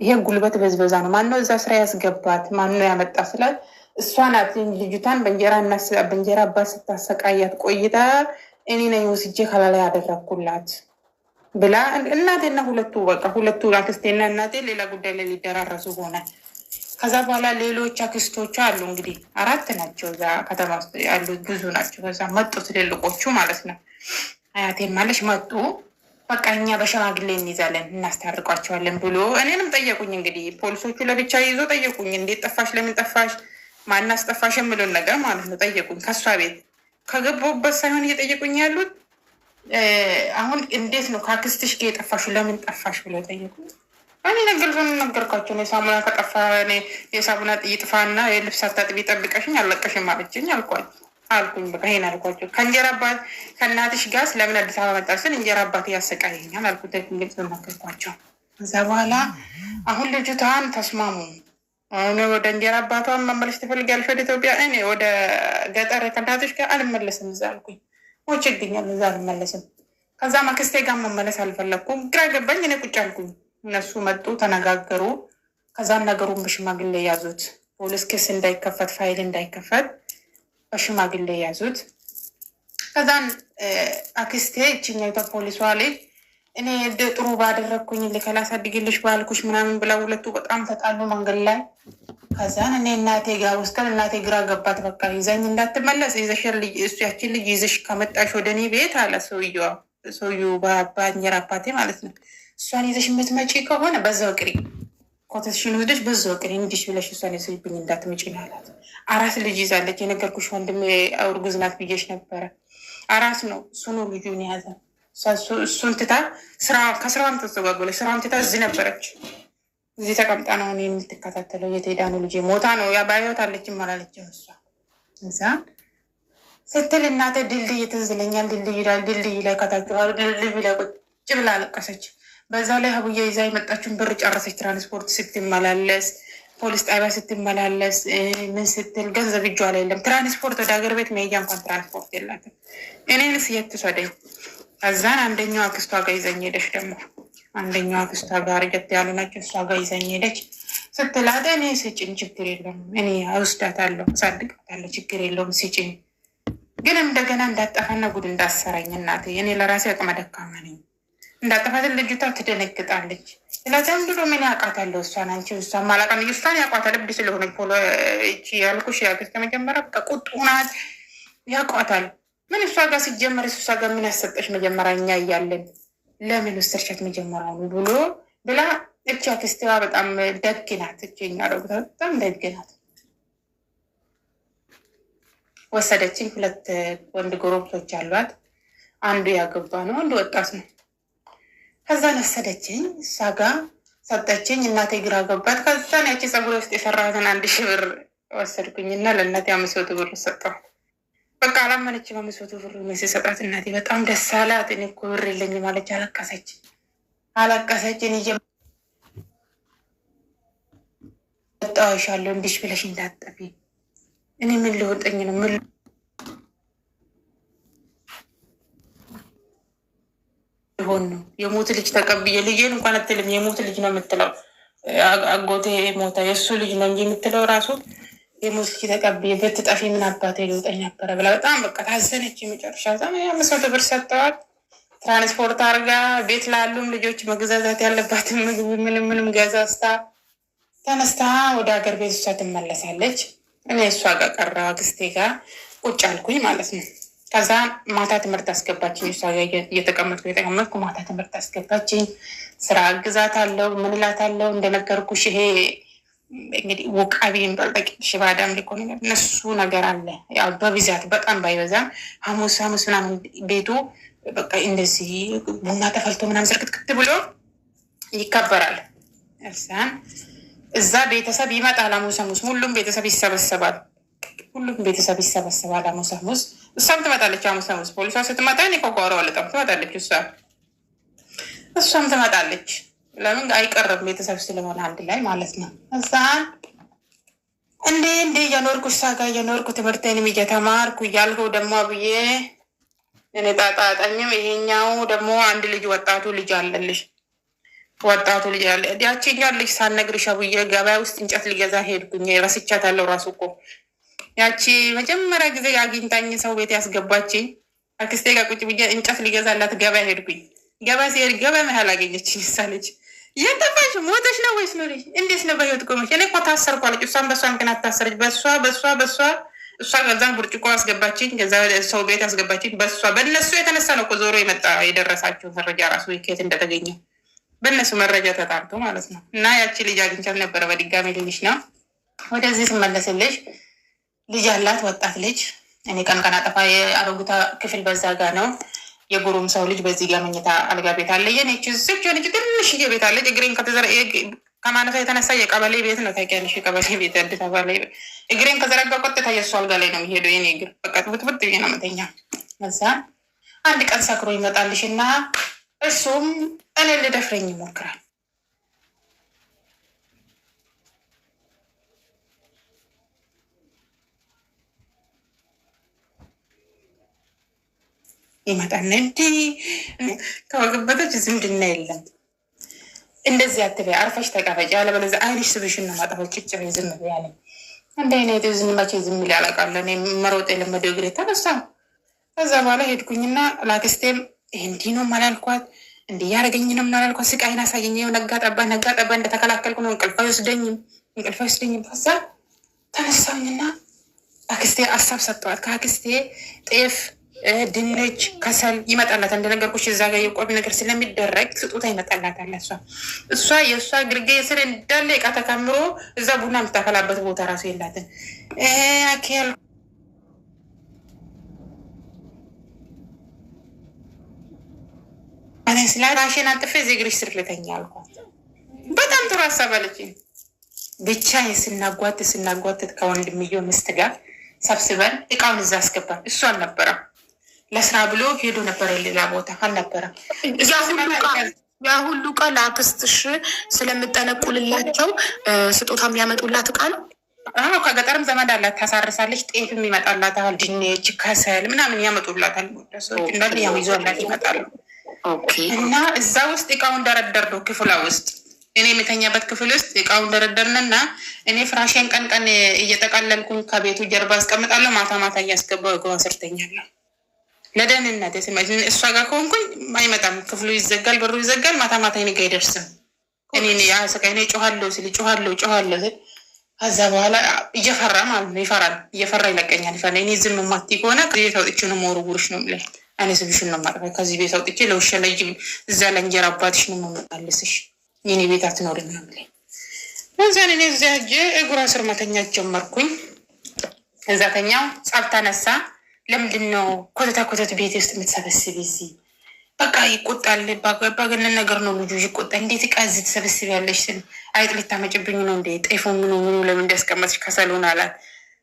ይሄ ጉልበት በዝበዛ ነው። ማነው እዛ ስራ ያስገባት? ማነው ያመጣ ስላል እሷ ናት ልጅቷን በእንጀራ አባት ስታሰቃያት ቆይታ እኔ ነኝ ወስጄ ከላላ ያደረግኩላት ብላ እናቴና ሁለቱ አክስቴና እናቴ ሌላ ጉዳይ ላይ ሊደራረሱ ሆነ። ከዛ በኋላ ሌሎች አክስቶቹ አሉ እንግዲህ 4 ናቸው እዛ ከተማ ውስጥ ያሉ ብዙ ናቸው። ከዛ መጡ ትልልቆቹ ማለት ነው። አያቴን ማለሽ መጡ። በቃ እኛ በሸማግሌ እንይዛለን እናስታርቋቸዋለን ብሎ እኔንም ጠየቁኝ። እንግዲህ ፖሊሶቹ ለብቻ ይዞ ጠየቁኝ። እንዴት ጠፋሽ? ለምን ጠፋሽ? ማን አስጠፋሽ? የምለውን ነገር ማለት ነው ጠየቁኝ። ከሷ ቤት ከገባሁበት ሳይሆን እየጠየቁኝ ያሉት አሁን እንዴት ነው ከአክስትሽ ጋር የጠፋሹ? ለምን ጠፋሽ ብሎ ጠየቁኝ። እኔ ነገርኳቸው። የሳሙና ከጠፋ የሳሙና ጥይጥፋና የልብስ አታጥቢ ጠብቀሽኝ አለቀሽም አለችኝ አልኩኝ። በቃ ይሄን አልኳቸው። ከእንጀራ አባት ከእናትሽ ጋር ስለምን አዲስ አበባ መጣሽ ስል እንጀራ አባት ያሰቃየኛል አልኩት። ግልጽ ነገርኳቸው። እዛ በኋላ አሁን ልጅቷን ተስማሙ። ወደ እንጀራ አባቷን መመለስ ትፈልጊያለሽ ወደ ኢትዮጵያ? እኔ ወደ ገጠር ከእናትሽ ጋር አልመለስም እዛ አልኩኝ። ሞች ይገኛል እዛ አልመለስም። ከዛ አክስቴ ጋር መመለስ አልፈለግኩም። ግራ ገባኝ። እኔ ቁጭ አልኩኝ። እነሱ መጡ፣ ተነጋገሩ። ከዛም ነገሩን በሽማግሌ ያዙት። ፖሊስ ክስ እንዳይከፈት ፋይል እንዳይከፈት በሽማግሌ ያዙት። ከዛን አክስቴ እችኛይቷ ፖሊሷ ልጅ እኔ ጥሩ ባደረግኩኝ ልከላሳድግልሽ ባልኩሽ ምናምን ብላ ሁለቱ በጣም ተጣሉ መንገድ ላይ። ከዛን እኔ እናቴ ጋር ውስጥን እናቴ ግራ ገባት። በቃ ይዘኝ እንዳትመለስ ያችን ልጅ ይዘሽ ከመጣሽ ወደ እኔ ቤት አለ ሰውዬው በእንጀራ አባቴ ማለት ነው። እሷን ይዘሽ የምትመጪ ከሆነ በዛው ቅሪ፣ ኮተትሽን ወስደሽ በዛው ቅሪ፣ እንዲሽ ብለሽ እሷን ይዘሽብኝ እንዳትመጪ ነው አላት። 4 ልጅ ይዛለች። የነገርኩሽ ወንድሜ እርጉዝ ናት ብዬሽ ነበረ። 4 ነው እሱ ነው ልጁን የያዘ። እሱን ትታ ከስራዋም ተዘጓጎለች። ስራዋም ትታ እዚህ ነበረች። እዚህ ተቀምጣ ነው እኔ የምትከታተለው። የት ሄዳ ነው ልጄ? ሞታ ነው ያ ባይወት አለችም አላለችም እሷ። እዛ ስትል እናቴ ድልድይ ትዝለኛል። ድልድይ ላይ ከታችኋል። ድልድይ ላይ ቁጭ ብላ አለቀሰች። በዛ ላይ ሀቡዬ ይዛ የመጣችውን ብር ጨረሰች። ትራንስፖርት ስትመላለስ ፖሊስ ጣቢያ ስትመላለስ ምን ስትል ገንዘብ እጇ ላይ የለም። ትራንስፖርት ወደ ሀገር ቤት መሄጃ እንኳን ትራንስፖርት የላትም። እኔንስ የት ትውሰደኝ? ከዛን አንደኛው አክስቷ ጋር ይዘኝ ሄደች። ደግሞ አንደኛው አክስቷ ጋር ጀት ያሉ ናቸው። እሷ ጋር ይዘኝ ሄደች። ስትላት እኔ ስጭኝ ችግር የለም እኔ እወስዳታለሁ፣ አሳድጋታለሁ ችግር የለውም ስጭኝ ግን እንደገና እንዳጠፋና ጉድ እንዳሰራኝ እናቴ፣ እኔ ለራሴ አቅመ ደካማ ነኝ። እንዳጠፋትን ልጅቷ ትደነግጣለች። ስለዚህ አንዱ ምን ያውቃታለሁ? እሷን አንቺ እሷን ማላቃ እሷን ያውቋታል። እብድ ስለሆነች ፖሎ እቺ ያልኩሽ ያገስ ከመጀመሪያ በቃ ቁጡ ናት፣ ያውቋታል። ምን እሷ ጋር ሲጀመር እሷ ጋር ምን ያሰጠሽ መጀመሪያ እኛ እያለን ለምን ወሰድሻት መጀመሪያው ብሎ ብላ እቺ አክስቴዋ በጣም ደግ ናት። እኛ ረጉታ በጣም ደግ ናት። ወሰደችኝ። 2 ወንድ ጎረምሶች አሏት። አንዱ ያገባ ነው፣ አንዱ ወጣት ነው። ከዛን ወሰደችኝ፣ እሷ ጋር ሰጠችኝ። እናቴ ግራ ገባት። ከዛን ያቺ ፀጉር ውስጥ የሰራሁትን 1000 ብር ወሰድኩኝና ለእናቴ 500 ብር ሰጠው። በቃ አላመነችም። 500 ብር ሲሰጣት እናቴ በጣም ደስ አላት። እኔ እኮ ብር የለኝም አለች። አለቀሰች። እኔ ወጣሁሻለሁ እንዲሽ ብለሽ እንዳጠቢ እኔ ምን ልወጠኝ ነው? ምን ሊሆን ነው? የሞት ልጅ ተቀብዬ ልጄን እንኳን አትልም፣ የሞት ልጅ ነው የምትለው። አጎቴ ሞታ የእሱ ልጅ ነው እንጂ የምትለው ራሱ የሞት ልጅ ተቀብዬ ብትጠፊ ምን አባቴ ልውጠኝ ነበረ ብላ በጣም በቃ ታዘነች። የመጨረሻ 500 ብር ሰጠዋት። ትራንስፖርት አርጋ ቤት ላሉም ልጆች መግዛዛት ያለባትን ምግብ ምንም ገዛዝታ ተነስታ ወደ ሀገር ቤት እሷ ትመለሳለች። እኔ እሷ ጋር ቀረ አክስቴ ጋር ቁጭ አልኩኝ ማለት ነው። ከዛ ማታ ትምህርት አስገባችኝ። እሷ ጋር እየተቀመጥኩ ማታ ትምህርት አስገባችኝ። ስራ እግዛት አለው ምን እላት አለው። እንደነገርኩሽ ይሄ እንግዲህ ውቃቢ በልጠቂ ሽባዳም ሊኮ ነገር እነሱ ነገር አለ። ያው በብዛት በጣም ባይበዛም ሐሙስ ምናምን ቤቱ በቃ እንደዚህ ቡና ተፈልቶ ምናምን ዝርክትክት ብሎ ይከበራል። እርሳን እዛ ቤተሰብ ይመጣል። ሐሙስ ሁሉም ቤተሰብ ይሰበሰባል። ሐሙስ እሷም ትመጣለች። ሐሙስ ፖሊሷ ስትመጣ እኔ ከጓሮ አልወጣም። ትመጣለች እሷም ትመጣለች። ለምን አይቀርም ቤተሰብ ስለሆነ አንድ ላይ ማለት ነው። እዛን እንዴ እየኖርኩ እሷ ጋር እየኖርኩ ትምህርቴንም እየተማርኩ እያልኩ ደግሞ ብዬ እኔ ጣጣጠኝም ይሄኛው ደግሞ አንድ ልጅ ወጣቱ ልጅ አለ። ያቺኛው ልጅ ሳልነግርሽ ብዬ ገበያ ውስጥ እንጨት ሊገዛ ሄድኩኝ። ረስቻታለሁ ራሱ እኮ ያቺ መጀመሪያ ጊዜ አግኝታኝ ሰው ቤት ያስገባችኝ አክስቴ ጋር ቁጭ ብዬ እንጨት ሊገዛላት ገበያ ሄድኩኝ። ገበያ ሲሄድ ገበያ መሀል አገኘችኝ። ሳለች የጠፋሽ ሞተሽ ነው ወይስ ኖሪ? እንዴት ነው በህይወት ቆመች? እኔ እኮ ታሰርኩ አለች። እሷም በእሷ ምክንያት ታሰረች። እሷ ገዛን ብርጭቆ አስገባችኝ። ገዛ ሰው ቤት አስገባችኝ። በእነሱ የተነሳ ነው እኮ ዞሮ የደረሳቸው መረጃ ራሱ ከየት እንደተገኘ በእነሱ መረጃ ተጣርቶ ማለት ነው። እና ያቺ ልጅ አግኝቻት ነበረ። በድጋሚ ልጅ ነው። ወደዚህ ስመለስልሽ ልጅ አላት፣ ወጣት ልጅ። እኔ ቀን አጠፋ የአሮጊቷ ክፍል በዛ ጋ ነው። የጉሩም ሰው ልጅ በዚህ ጋር መኝታ አልጋ ቤት አለ። የኔች ዝች ሆነች ትንሽዬ ቤት አለች። እግሬን ከማነሳ የተነሳ የቀበሌ ቤት ነው ታውቂያለሽ። የቀበሌ ቤት አዲስ አበባ ላይ እግሬን ከዘረጋ ቀጥታ የእሱ አልጋ ላይ ነው የሚሄደው። የኔ እግር በቃ ትብትብት ብዬ ነው መተኛ። እዛ አንድ ቀን ሰክሮ ይመጣልሽ እና እሱም እኔ ልደፍረኝ ይሞክራል። ይመጣና እንዲህ ከወግበቶች ዝምድና የለም እንደዚህ አትበይ፣ አርፈሽ ተቀመጭ፣ ያለበለዚያ አይንሽ ስብሽን ነው ማጠፋው። ጭጭ ዝም ያለ እንደ አይነት ዝንመቼ ዝም ይል ያለቃለ መሮጥ የለመደው እግሬ ተነሳ። ከዛ በኋላ ሄድኩኝና ላክስቴም እንዲህ ነው ማላልኳት፣ እንዲህ ያደረገኝ ነው ምናላልኳት። ስቃይን አሳየኝ። ነጋ ጠባ እንደተከላከልኩ ነው። እንቅልፍ አይወስደኝም። ከዛ ተነሳኝና አክስቴ አሳብ ሰጠዋት። ከአክስቴ ጤፍ፣ ድንች፣ ከሰል ይመጣላት። እንደነገርኩሽ እዛ ጋር የቆቢ ነገር ስለሚደረግ ስጦታ ይመጣላታል። እሷ የእሷ ግርጌ ስር እንዳለ እቃ ተከምሮ እዛ ቡና የምታፈላበት ቦታ ራሱ የላትን አኬል ስላ ራሽን አንጥፌ ዜግሪሽ ስር ልተኛ አልኳት። በጣም ጥሩ ሀሳብ አለችኝ። ብቻ ስናጓትት ከወንድምየው ምስት ጋር ሰብስበን እቃውን እዛ አስገባን። እሱ አልነበረም ለስራ ብሎ ሄዶ ነበር፣ ሌላ ቦታ አልነበረም። ያ ሁሉ እቃ ለአክስትሽ ስለምጠነቁልላቸው ስጦታ የሚያመጡላት እቃ ነው። ከገጠርም ዘመድ አላት፣ ታሳርሳለች። ጤፍም ይመጣላታል፣ ድንች፣ ከሰል ምናምን ያመጡላታል። ሰዎች እንዳለ ያው ይዞላት ይመጣሉ። እና እዛ ውስጥ እቃውን ደረደር ነው ክፍሏ ውስጥ። እኔ የምተኛበት ክፍል ውስጥ እቃውን ደረደርንና እኔ ፍራሽን ቀን ቀን እየጠቃለልኩኝ ከቤቱ ጀርባ አስቀምጣለሁ። ማታ ማታ እያስገባው እግሯ ስር ተኛለሁ። ለደህንነት እሷ ጋር ከሆንኩኝ አይመጣም። ክፍሉ ይዘጋል፣ በሩ ይዘጋል። ማታ ማታ እኔ ጋ አይደርስም። እኔ ጮኋለሁ ስል ጮኋለሁ ስል ከዛ በኋላ እየፈራ ማለት ነው ይፈራል። እየፈራ ይለቀኛል። እኔ ዝም ማቲ ከሆነ ከዚህ ቤት አውጥቼ ነው መወርውርሽ ነው የምልህ። እኔ ስብሽን ነው የማጥፋት። ከዚህ ቤት አውጥቼ ለውሻ ለጅብ እዛ ለእንጀራ አባትሽ ነው የምመጣልስሽ። የኔ ቤት አትኖርም ነው የምልህ። እዛን እኔ እዚያ ሂጅ እግሯ ስር መተኛት ጀመርኩኝ። እዛ ተኛው። ጸብ ተነሳ። ለምንድን ነው ኮተት ቤት ውስጥ የምትሰበስቢ? በቃ ይቆጣል። ባገነን ነገር ነው ልጁ ይቆጣ። እንዴት ዕቃ እዚህ ትሰበስቢያለሽ ስል አይጥ ልታመጭብኝ ነው እንዴ? ጤፉ ምኑ ለምን እንዳስቀመጥሽ ከሰሉን አላት።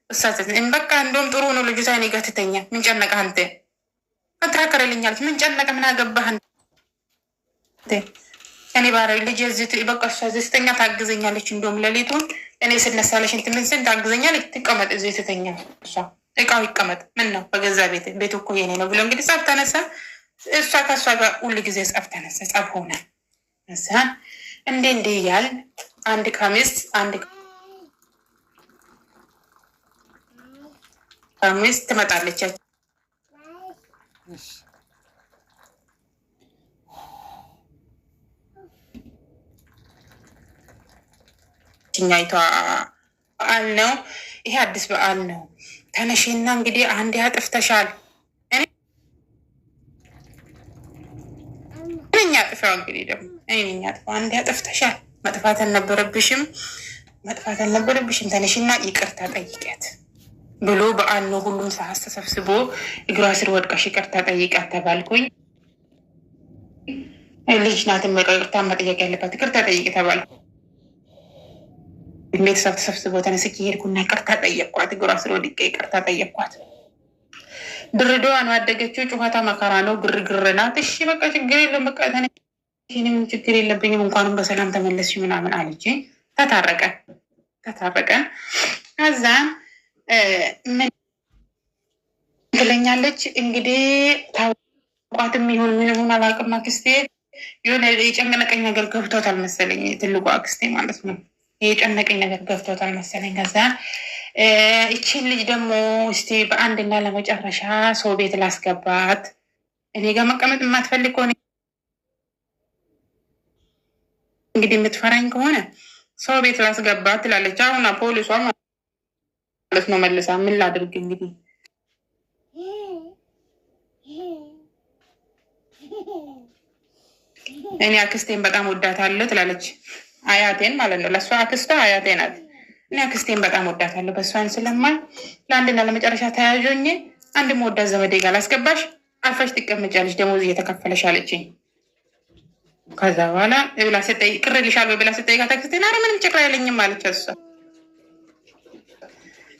እሳት በቃ እንደውም ጥሩ ነው ልጅቷ እኔ ጋር ትተኛ። ምን ጨነቀህ አንተ? ትራከረልኛለች። ምን ጨነቀህ? ምን አገባህ አንተ? እኔ ባረ ልጅ በቃ እሷ ስተኛ ታግዘኛለች። እንደውም ሌሊቱን እኔ ስነሳለሽ እንትን ምን ስል ታግዘኛለች። ትቀመጥ እዚህ ትተኛ። እሷ እቃው ይቀመጥ። ምን ነው በገዛ ቤቱ እኮ የኔ ነው ብሎ እንግዲህ ጸብ ተነሳ። እሷ ከእሷ ጋር ሁሉ ጊዜ ጸብ ተነሳ። ጸብ ሆነ እዛ እንዴ እያል አንድ ካሚስት ትመጣለች። ኛይቷ በዓል ነው ይሄ፣ አዲስ በዓል ነው። ተነሽና እንግዲህ አንድ ያጥፍተሻል። እኛ ጥፋው እንግዲህ ደግሞ እኛ ጥፋው አንድ ያጥፍተሻል። መጥፋት አልነበረብሽም። ተነሽና ይቅርታ ጠይቂያት ብሎ በዓል ነው። ሁሉም ሰዓት ተሰብስቦ እግሯ ስር ወድቀሽ ይቅርታ ጠይቂያት ተባልኩኝ። ልጅ ናትን ይቅርታ መጠየቅ ያለባት ይቅርታ ጠይቂ ተባልኩ። ቤተሰብ ተሰብስቦ ተነስቼ ሄድኩና ይቅርታ ጠየቅኳት። እግሯ ስር ወድቄ ይቅርታ ጠየቅኳት። ድሬዳዋ ነው ያደገችው። ጩኸታ መከራ ነው፣ ግርግር ናት። እሺ በቃ ችግር የለም በቃ ተነሽንም ችግር የለብኝም እንኳንም በሰላም ተመለስሽ ምናምን አለች። ተታረቀን። ከዛም ምን ትለኛለች እንግዲህ ታውቋትም ይሁን ምን ይሁን አላውቅም። አክስቴ የሆነ የጨነቀኝ ነገር ገብቶታል መሰለኝ፣ ትልቁ አክስቴ ማለት ነው። የጨነቀኝ ነገር ገብቶታል መሰለኝ። ከዛ ይቺን ልጅ ደግሞ እስቲ በአንድና ለመጨረሻ ሰው ቤት ላስገባት፣ እኔ ጋር መቀመጥ የማትፈልግ ከሆነ እንግዲህ የምትፈራኝ ከሆነ ሰው ቤት ላስገባት ትላለች። አሁን ፖሊሷ ማለት ነው መልሳ ምን ላድርግ እንግዲህ እኔ አክስቴን በጣም ወዳታለሁ ትላለች። አያቴን ማለት ነው። ለእሷ አክስቷ አያቴ ናት። እኔ አክስቴን በጣም ወዳታለሁ። በእሷን ስለማይ ለአንድና ለመጨረሻ ተያዦኝ አንድ መወዳት ዘመዴ ጋር ላስገባሽ፣ አርፈሽ ትቀመጫለሽ፣ ደሞዝ እየተከፈለሽ አለችኝ። ከዛ በኋላ ብላ ስጠይቅ ቅር ይልሻል ወይ ብላ ስጠይቃት አክስቴን ኧረ ምንም ጭቅር አይለኝም አለቻት። እሷ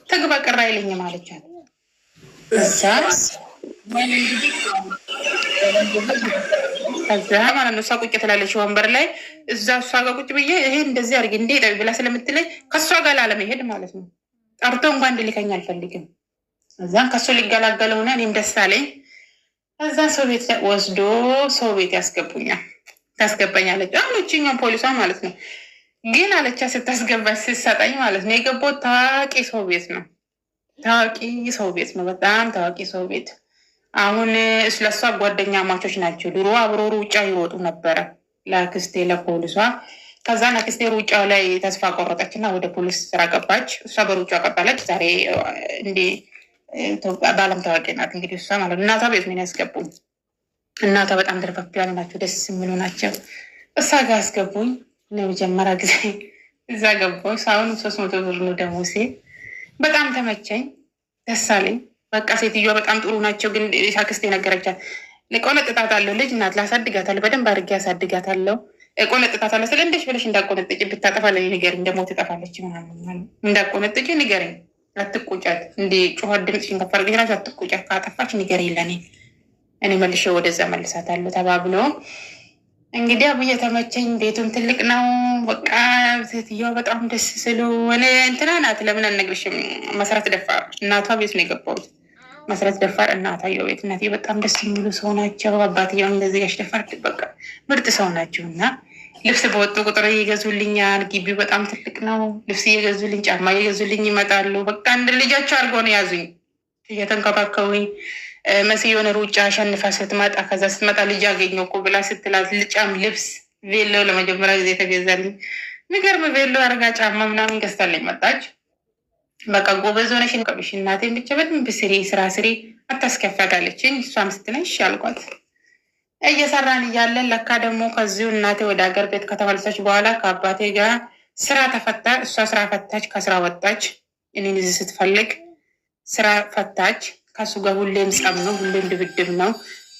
ትግባ ቅር አይለኝም አለቻት። ከዛ ማለት ነው እሷ ቁጭ ትላለች ወንበር ላይ። እዛ እሷ ጋር ቁጭ ብዬ ይሄ እንደዚህ አድርጌ እንዴ ጠቢ ብላ ስለምትለኝ ከእሷ ጋር ላለመሄድ ማለት ነው ጠርቶ እንኳን እንድልከኝ አልፈልግም። እዛን ከእሱ ሊገላገል ሆነ። እኔም ደስ አለኝ። እዛ ሰው ቤት ወስዶ ሰው ቤት ታስገባኛለች። አሁኖችኛው ፖሊሷ ማለት ነው። ግን አለቻ ስታስገባች ስትሰጠኝ ማለት ነው የገባው ታዋቂ ሰው ቤት ነው። በጣም ታዋቂ ሰው ቤት። አሁን ስለሷ ጓደኛ ማቾች ናቸው። ድሮ አብሮ ሩጫ ይሮጡ ነበረ ለአክስቴ ለፖሊሷ። ከዛን አክስቴ ሩጫው ላይ ተስፋ ቆረጠች እና ወደ ፖሊስ ስራ ገባች። እሷ በሩጫ ቀጠለች። ዛሬ እንዲህ በዓለም ታዋቂ ናት። እንግዲህ እሷ ማለት እናቷ ቤት ነው ያስገቡኝ። እናቷ በጣም ድርፈፍ ያሉ ናቸው፣ ደስ የሚሉ ናቸው። እሷ ጋር አስገቡኝ። ለመጀመሪያ ጊዜ እዛ ገባሁ። አሁን 300 ብር ነው ደሞዜ። በጣም ተመቸኝ፣ ደስ አለኝ። በቃ ሴትዮዋ በጣም ጥሩ ናቸው። ግን አክስቴ ነገረቻት፣ ቆነጥጣታለሁ፣ ልጅ ናት፣ ላሳድጋታለሁ፣ በደንብ አድርጌ ያሳድጋታለሁ፣ ቆነጥጣታለሁ። ስለ እንደሽ ብለሽ እንዳቆነጥጭ ብታጠፋለች ንገሪኝ፣ ደግሞ ትጠፋለች ምናምን እንዳቆነጥጭ ንገሪኝ፣ አትቁጫት። እንዲ ጩኸት ድምፅሽን ከፍ አድርገሽ እራሱ አትቁጫት፣ ካጠፋች ንገሪኝ ለእኔ፣ እኔ መልሼ ወደዛ መልሳታለሁ ተባብሎ እንግዲህ አብዬ ተመቸኝ። ቤቱም ትልቅ ነው። በቃ ሴትዮዋ በጣም ደስ ስሉ እኔ እንትና ናት። ለምን አልነግርሽም? መሰረት ደፋር እናቷ ቤት ነው የገባሁት። መሰረት ደፋር እናታየው ቤት። እናትዬ በጣም ደስ የሚሉ ሰው ናቸው። አባትየው እንደዚህ ያሽደፋር በቃ ምርጥ ሰው ናቸው። እና ልብስ በወጡ ቁጥር እየገዙልኛል። ግቢው በጣም ትልቅ ነው። ልብስ እየገዙልኝ፣ ጫማ እየገዙልኝ ይመጣሉ። በቃ እንደ ልጃቸው አድርገው ነው ያዙኝ፣ እየተንከባከቡኝ። መሲ የሆነ ሩጫ አሸንፋ ስትመጣ ከዛ ስትመጣ ልጅ አገኘሁ እኮ ብላ ስትላት ልጫም ልብስ ቬሎ ለመጀመሪያ ጊዜ ተገዛልኝ። የሚገርም ቬሎ አርጋ ጫማ ምናምን ገዝታለኝ መጣች። በቃ ጎበዝ ሆነሽ ቀብሽ እናቴን ብቻ በደንብ ስሪ፣ ስራ ስሪ፣ አታስከፊያት አለችኝ። እሷም ስትነሽ አልኳት። እየሰራን እያለን ለካ ደግሞ ከዚሁ እናቴ ወደ ሀገር ቤት ከተመለሰች በኋላ ከአባቴ ጋር ስራ ተፈታ። እሷ ስራ ፈታች፣ ከስራ ወጣች። እኔን እዚህ ስትፈልግ ስራ ፈታች። ከሱ ጋር ሁሌም ጸብ ነው፣ ሁሌም ድብድብ ነው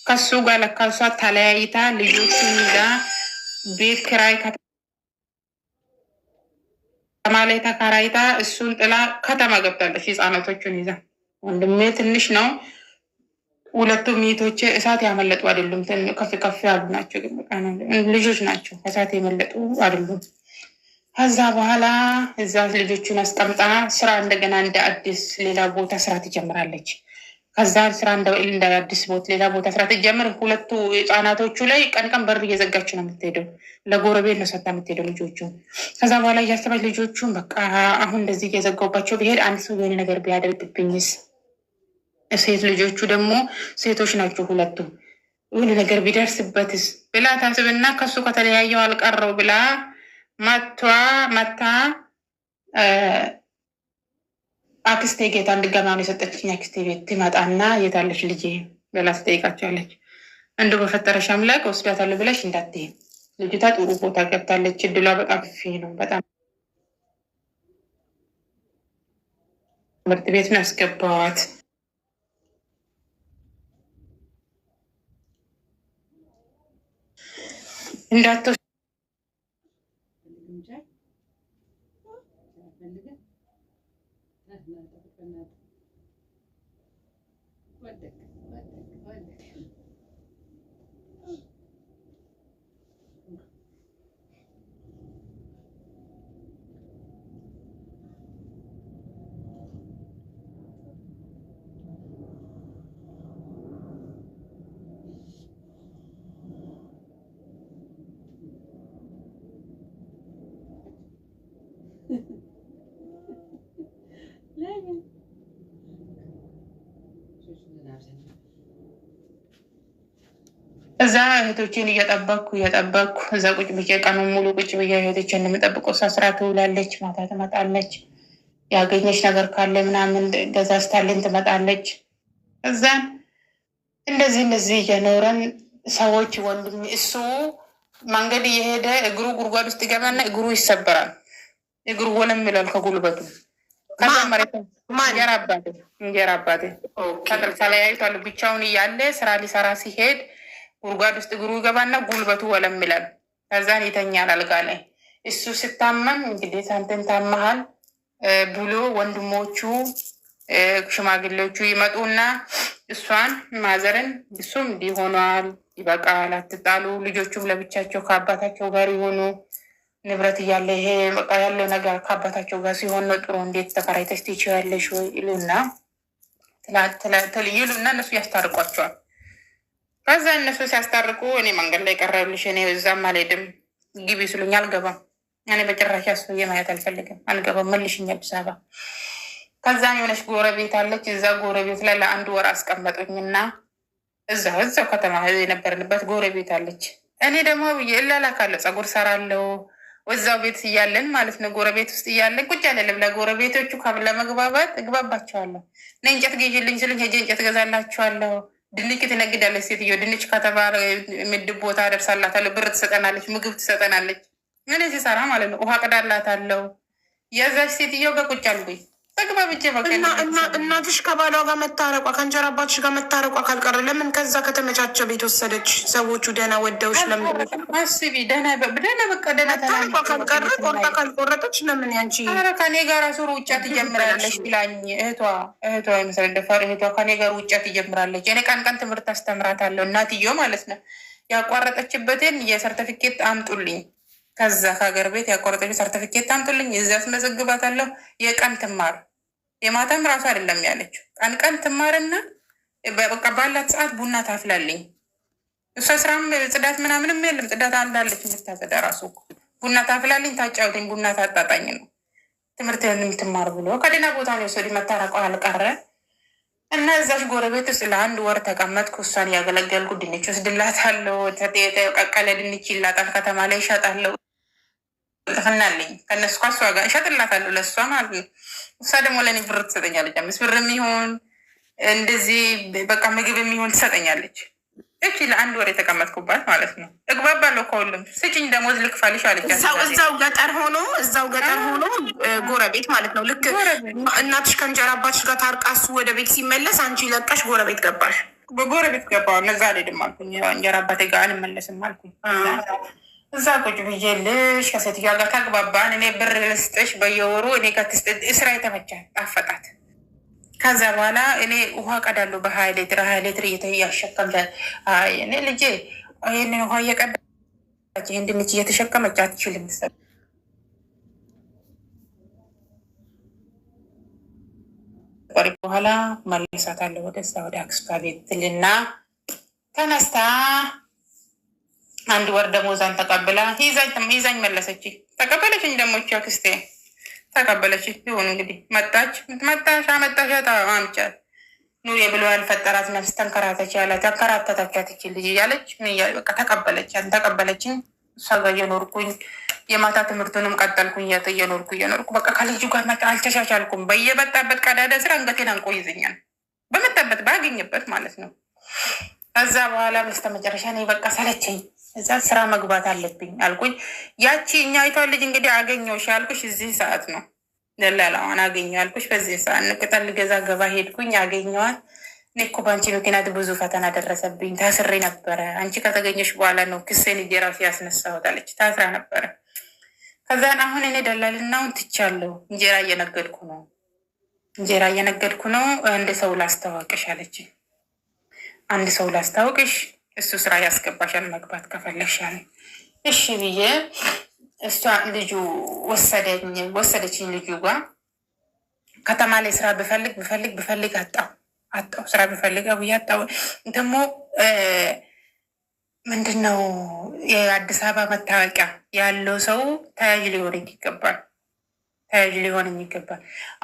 ከሱ ጋር። ለካ እሷ ተለያይታ ልጆቹን ይዛ ቤት ኪራይ ከተማ ላይ ተከራይታ እሱን ጥላ ከተማ ገብታለች፣ ህፃናቶቹን ይዛ። ወንድሜ ትንሽ ነው። ሁለቱም ሚቶቼ እሳት ያመለጡ አይደሉም። ከፍ ከፍ ያሉ ናቸው፣ ልጆች ናቸው። እሳት የመለጡ አይደሉም። ከዛ በኋላ እዛ ልጆቹን አስቀምጣ ስራ እንደገና እንደ አዲስ ሌላ ቦታ ስራ ትጀምራለች። ከዛ ስራ እንደ አዲስ ሌላ ቦታ ስራ ትጀምር። ሁለቱ ህፃናቶቹ ላይ ቀን ቀን በር እየዘጋች ነው የምትሄደው። ለጎረቤት ነው ሰታ የምትሄደው ልጆቹ። ከዛ በኋላ እያሰባች ልጆቹን በቃ አሁን እንደዚህ እየዘጋባቸው ብሄድ አንድ ሰው የሆነ ነገር ቢያደርግብኝስ፣ ሴት ልጆቹ ደግሞ ሴቶች ናቸው ሁለቱ፣ የሆነ ነገር ቢደርስበትስ ብላ ታስብና ከሱ ከተለያየው አልቀረው ብላ መታ አክስቴ ጌታ እንድገማውን የሰጠችኝ አክስቴ ቤት ትመጣና የታለች ልጄ ብላ ትጠይቃቸዋለች። እንዶ በፈጠረሽ አምላክ ወስዳታለሁ ብለሽ እንዳትሄድ፣ ልጅቷ ጥሩ ቦታ ገብታለች፣ እድሏ በጣም ፊ ነው። በጣም ትምህርት ቤት ነው ያስገባዋት። እንዳትወስድ እዛ እህቶችን እየጠበቅኩ እዛ ቁጭ ብዬ ቀኑን ሙሉ ቁጭ ብዬ እህቶችን እንደምጠብቀው እሷ ስራ ትውላለች፣ ማታ ትመጣለች። ያገኘች ነገር ካለ ምናምን ገዛዝታልን ትመጣለች። እዛን እንደዚህ እየኖረን ሰዎች ወንድም እሱ መንገድ እየሄደ እግሩ ጉድጓድ ውስጥ ይገባና እግሩ ይሰበራል። እግሩ ወለም ይላል ከጉልበቱ። እንጀራ አባቴ ተለያይቷል። ብቻውን እያለ ስራ ሊሰራ ሲሄድ ጉድጓድ ውስጥ እግሩ ይገባና ጉልበቱ ወለም ይላል። ከዛን ይተኛል አልጋ ላይ። እሱ ስታመም እንግዲህ ሳንተን ታመሃል ብሎ ወንድሞቹ ሽማግሌዎቹ ይመጡና እሷን ማዘርን እሱም እንዲህ ሆኗል፣ ይበቃል፣ አትጣሉ፣ ልጆቹም ለብቻቸው ከአባታቸው ጋር የሆኑ ንብረት እያለ ይሄ በቃ ያለው ነገር ከአባታቸው ጋር ሲሆን ነው ጥሩ፣ እንዴት ተከራይተሽ ትችያለሽ ወይ ይሉና ይሉና እነሱ ያስታርቋቸዋል። ከዛ እነሱ ሲያስታርቁ እኔ መንገድ ላይ ቀረብልሽ፣ እኔ እዛም አልሄድም፣ ግቢ ስሉኝ አልገባም። እኔ በጭራሽ ያስብዬ ማየት አልፈልግም፣ አልገባም፣ መልሽኝ አዲስ አበባ። ከዛ የሆነች ጎረቤት አለች። እዛ ጎረቤት ላይ ለአንድ ወር አስቀመጡኝና እዛው ከተማ የነበርንበት ጎረቤት አለች። እኔ ደግሞ እላላካለሁ፣ ፀጉር ሰራለሁ እዛው ቤት እያለን ማለት ነው። ጎረቤት ውስጥ እያለን ቁጭ አለለም። ለጎረቤቶቹ ለመግባባት እግባባቸዋለሁ። እኔ እንጨት ገዥልኝ ስልኝ ሄጄ እንጨት ገዛላቸዋለሁ። ድንች ትነግዳለች ሴትዮ። ድንች ከተባለ ምድብ ቦታ ደርሳላታለሁ። ብር ትሰጠናለች፣ ምግብ ትሰጠናለች። እኔ ሲሰራ ማለት ነው። ውሃ ቅዳላታለሁ። የዛች ሴትዮ ጋር ቁጭ አልኩኝ። ተግባብቼ በቃ እናትሽ ከባሏ ጋር መታረቋ ከእንጀራ አባትሽ ጋር መታረቋ ካልቀረ ለምን ከዛ ከተመቻቸ ቤት ወሰደች? ሰዎቹ ደህና ወደውሽ ለምን አስቢ። ደህና በቃ ደህና ታረቋ ካልቀረ ቆርጣ ካልቆረጠች ለምን ያንቺ ከኔ ጋር ራሱ ሩጫ ትጀምራለች ብላኝ እህቷ የመሰለ ደፋር እህቷ ከኔ ጋር ሩጫ ትጀምራለች። እኔ ቀን ቀን ትምህርት አስተምራታለሁ። እናትዮ ማለት ነው። ያቋረጠችበትን የሰርተፊኬት አምጡልኝ፣ ከዛ ከሀገር ቤት ያቋረጠች ሰርተፊኬት አምጡልኝ፣ እዚያ አስመዘግባታለሁ። የቀን ትማር የማታም ራሱ አይደለም ያለችው። ቀን ቀን ትማርና በቃ ባላት ሰዓት ቡና ታፍላልኝ። እሷ ስራም ጽዳት ምናምንም የለም። ጽዳት አንዳለች የምታጸዳ ራሱ ቡና ታፍላልኝ፣ ታጫውተኝ፣ ቡና ታጣጣኝ ነው ትምህርት የምትማር ብሎ ከደህና ቦታ ነው የወሰዱኝ። መታረቀው አልቀረ እና እዛች ጎረቤት ውስጥ ለአንድ ወር ተቀመጥኩ። እሷን እያገለገልኩ ድንች ወስድላታለሁ። የተቀቀለ ድንች ይላጣል፣ ከተማ ላይ ይሸጣለሁ። ጥፍናለኝ ከእነሱ ከሷ ጋር እሸጥላታለሁ፣ ለእሷ ማለት ነው። እሷ ደግሞ ለእኔ ብር ትሰጠኛለች። 5 ብር የሚሆን እንደዚህ በቃ ምግብ የሚሆን ትሰጠኛለች። እቺ ለአንድ ወር የተቀመጥኩባት ማለት ነው። እግባባለሁ ከሁሉም። ስጭኝ ደሞዝ ልክፈልሽ አለች። እዛው ገጠር ሆኖ ጎረቤት ማለት ነው። ልክ እናትሽ ከእንጀራ አባትሽ ጋር ታርቃሱ ወደ ቤት ሲመለስ አንቺ ለቀሽ ጎረቤት ገባሽ። በጎረቤት ገባ። እነዛ አልሄድም አልኩኝ። እንጀራ አባቴ ጋር አልመለስም አልኩኝ። እዛ ቁጭ ብዬልሽ ከሴትዮዋ ጋር ተግባባን። እኔ ብር ልስጥሽ በየወሩ እኔ ስራ የተመቻት ጣፈጣት። ከዛ በኋላ እኔ ውሃ ቀዳለሁ በ20 ሊትር እያሸከምሻት። እኔ ልጄ ይህንን ውሃ እየቀዳች ይህን ድንች እየተሸከመች አትችልም። በኋላ መለሳታለሁ ወደዛ ወደ አክስቷ ቤት ትልና ተነስታ 1 ወር ደሞዛን ተቀብላ ይዛኝ መለሰች። ተቀበለችኝ ደግሞ አክስቴ ተቀበለች። ይሁን እንግዲህ መጣሽ አምጫት ኑሬ ብሎ ያልፈጠራት ነፍስ ተንከራተች ያለ ተንከራተተቻት ይችል ልጅ እያለች በቃ ተቀበለችኝ። እሷ ጋር እየኖርኩኝ የማታ ትምህርቱንም ቀጠልኩኝ። እየኖርኩ በቃ ከልጁ ጋር አልተሻሻልኩም። በየመጣበት ቀዳዳ ስራ አንገቴን አንቆ ይዘኛል። በመጣበት ባገኘበት ማለት ነው። ከዛ በኋላ በስተመጨረሻ እኔ በቃ ሰለቸኝ። እዛ ስራ መግባት አለብኝ አልኩኝ። ያቺ እኛይቷን ልጅ እንግዲህ አገኘሁሽ ያልኩሽ እዚህ ሰዓት ነው። ደላላዋን አገኘሁ ያልኩሽ በዚህ ሰዓት ቅጠል ልገዛ ገባ ሄድኩኝ። አገኘኋት። እኔ እኮ በአንቺ ምክንያት ብዙ ፈተና ደረሰብኝ። ታስሬ ነበረ። አንቺ ከተገኘሽ በኋላ ነው ክሴን እጄ ራሱ ያስነሳሁት አለች። ታስራ ነበረ። ከዛን አሁን እኔ ደላልናውን ትቻለሁ። እንጀራ እየነገድኩ ነው። አንድ ሰው ላስተዋወቅሽ አለች። አንድ ሰው ላስተዋወቅሽ፣ እሱ ስራ ያስገባሻል መግባት ከፈለግሻል። እሺ ብዬ እሷ ልጁ ወሰደችኝ። ልጁ ጋር ከተማ ላይ ስራ ብፈልግ አጣው። ስራ ብፈልግ አጣው። ደግሞ ምንድነው የአዲስ አበባ መታወቂያ ያለው ሰው ተያዥ ሊሆን ይገባል።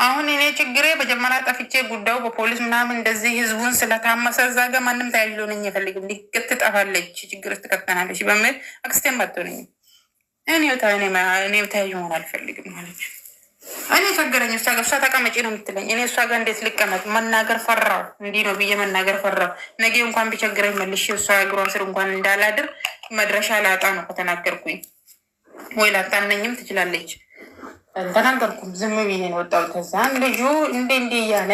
አሁን እኔ ችግሬ መጀመሪያ ጠፍቼ ጉዳዩ በፖሊስ ምናምን እንደዚህ ህዝቡን ስለታመሰ እዛ ጋር ማንም ተያዥ ሊሆነኝ አይፈልግም። ሊቅት ትጠፋለች፣ ችግር ትከተናለች በሚል አክስቴም ባትሆነኝ እኔ ተያዥ መሆን አልፈልግም ማለች። እኔ ቸገረኝ። እሷ ተቀመጪ ነው የምትለኝ። እኔ እሷ ጋር እንዴት ልቀመጥ? መናገር ፈራው። እንዲህ ነው ብዬ መናገር ፈራው። ነገ እንኳን ቢቸግረኝ መልሼ እሷ እግሯ ስር እንኳን እንዳላድር መድረሻ ላጣ ነው ከተናገርኩኝ። ወይ ላታነኝም ትችላለች። ተናገርኩም። ዝም ብዬ ነው ወጣሁት። ከዛም ልጁ እንዲህ እያለ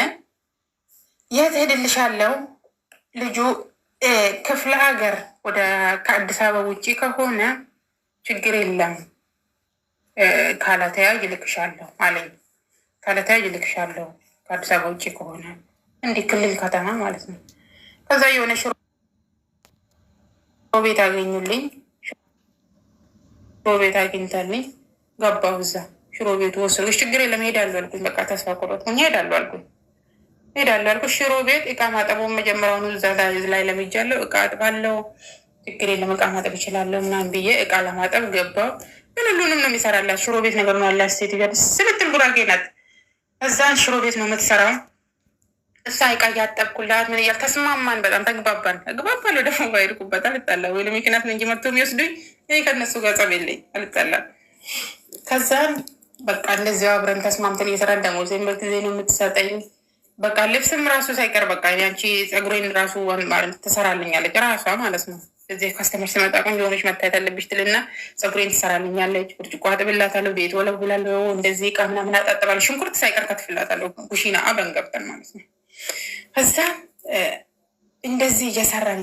የት ሄድልሻለሁ? ልጁ ክፍለ ሀገር ከአዲስ አበባ ውጭ ከሆነ ችግር የለም ካለተያዥ ልክሻለሁ አለኝ። ካለተያዥ ልክሻለሁ ከአዲስ አበባ ውጭ ከሆነ እንዲህ ክልል ከተማ ማለት ነው። ከዛ የሆነ ሽሮ ቤት አገኙልኝ። ሽሮ ቤት አግኝታልኝ ገባሁ። እዛ ሽሮ ቤቱ ወሰዶች ችግር የለም ሄዳለሁ አልኩኝ። በቃ ተስፋ ቆረጥኩኝ። ሄዳለሁ አልኩኝ። ሽሮ ቤት እቃ ማጠቡን መጀመሪያውኑ እዛ ላይ ለምጃለሁ። እቃ አጥባለሁ፣ ችግር የለም እቃ ማጠብ እችላለሁ ምናምን ብዬ እቃ ለማጠብ ገባሁ። ግን ሁሉንም ነው የሚሰራላት። ሽሮ ቤት ነገር ነው ያላት ሴት ስብትል ጉራጌ ናት። እዛን ሽሮ ቤት ነው የምትሰራው። እሷ እቃ እያጠብኩላት ምን እያል ተስማማን። በጣም ተግባባን። እግባባለሁ ደግሞ ባይልኩበት አልጣላ ወይ ለምክንያት ነው እንጂ መጥቶ የሚወስዱኝ እኔ ከነሱ ጋር ጸብ የለኝ አልጣላ። ከዛም በቃ እንደዚያው አብረን ተስማምተን እየሰራን ደሞዜን በጊዜ ነው የምትሰጠኝ። በቃ ልብስም ራሱ ሳይቀር በቃ አንቺ ፀጉሬን ራሱ ትሰራልኛለች ራሷ ማለት ነው። እዚህ ካስተመር ስመጣ ቆንጆ ሆነሽ መታየት አለብሽ ትልና ፀጉሬን ትሰራልኛለች። ብርጭቆ አጥብላታለሁ፣ ቤት ወለውላለሁ፣ እንደዚህ እቃ ምናምን አጣጥባለሁ፣ ሽንኩርት ሳይቀር ከትፍላታለሁ። ኩሽና አብረን ገብተን ማለት ነው። ከዛ እንደዚህ እየሰራን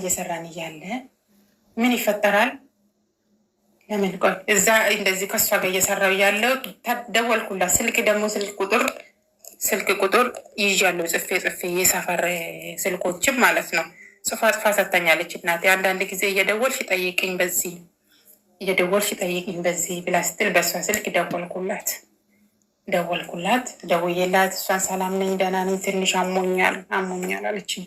እያለ ምን ይፈጠራል? ለምን ቆይ እዛ እንደዚህ ከሷ ጋር እየሰራው እያለው ደወልኩላት። ስልክ ቁጥር ይዣለሁ ጽፌ የሰፈር ስልኮችም ማለት ነው። ጽፋ ሰጥታኛለች እናቴ። አንዳንድ ጊዜ እየደወልሽ ጠይቅኝ በዚህ ብላ ስትል በእሷ ስልክ ደወልኩላት። ደውዬላት እሷን ሰላም ነኝ ደህና ነኝ ትንሽ አሞኛል አለችኝ።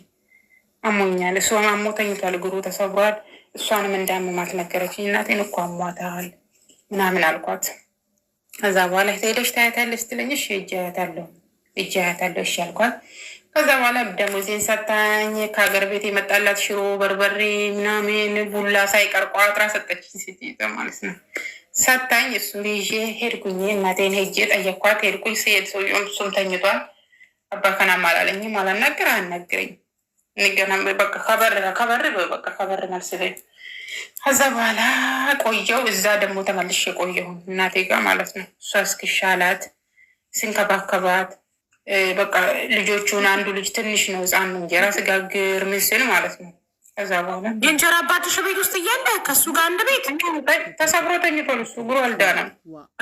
አሞኛል እሱ አሞ ተኝቷል፣ እግሩ ተሰብሯል። እሷንም እንዳመማት ነገረችኝ። እናቴን እኮ አሟታል ምናምን አልኳት። ከዛ በኋላ ሄደሽ ታያታለሽ ስትለኝ እሺ ሂጅ አያታለሁ እሺ አልኳት። ከዛ በኋላ ደሞዜን ሰታኝ ከሀገር ቤት የመጣላት ሽሮ በርበሬ ምናምን ቡላ ሳይቀር ቋጥራ ሰጠችኝ። ስትይዘ ማለት ነው ሰታኝ። እሱን ይዤ ሄድኩኝ። እናቴን ሄጄ ጠየኳት። ሄድኩኝ። ስሄድ ሰውዬውን እሱም ተኝቷል። አባ ከናም አላለኝም አላናገር አናግረኝ ንገና በቃ ከበር መልስ ላይ ከዛ በኋላ ቆየው። እዛ ደግሞ ተመልሼ ቆየሁ እናቴ ጋር ማለት ነው። እሷ እስክሻላት ስንከባከባት በቃ ልጆቹን አንዱ ልጅ ትንሽ ነው ህፃን ነው እንጀራ ስጋግር ምስል ማለት ነው። ከዛ በኋላ የእንጀራ አባትሽ ቤት ውስጥ እያለ ከእሱ ጋር አንድ ቤት ተሰብሮ ተኝቷል። እሱ እግሩ አልዳነም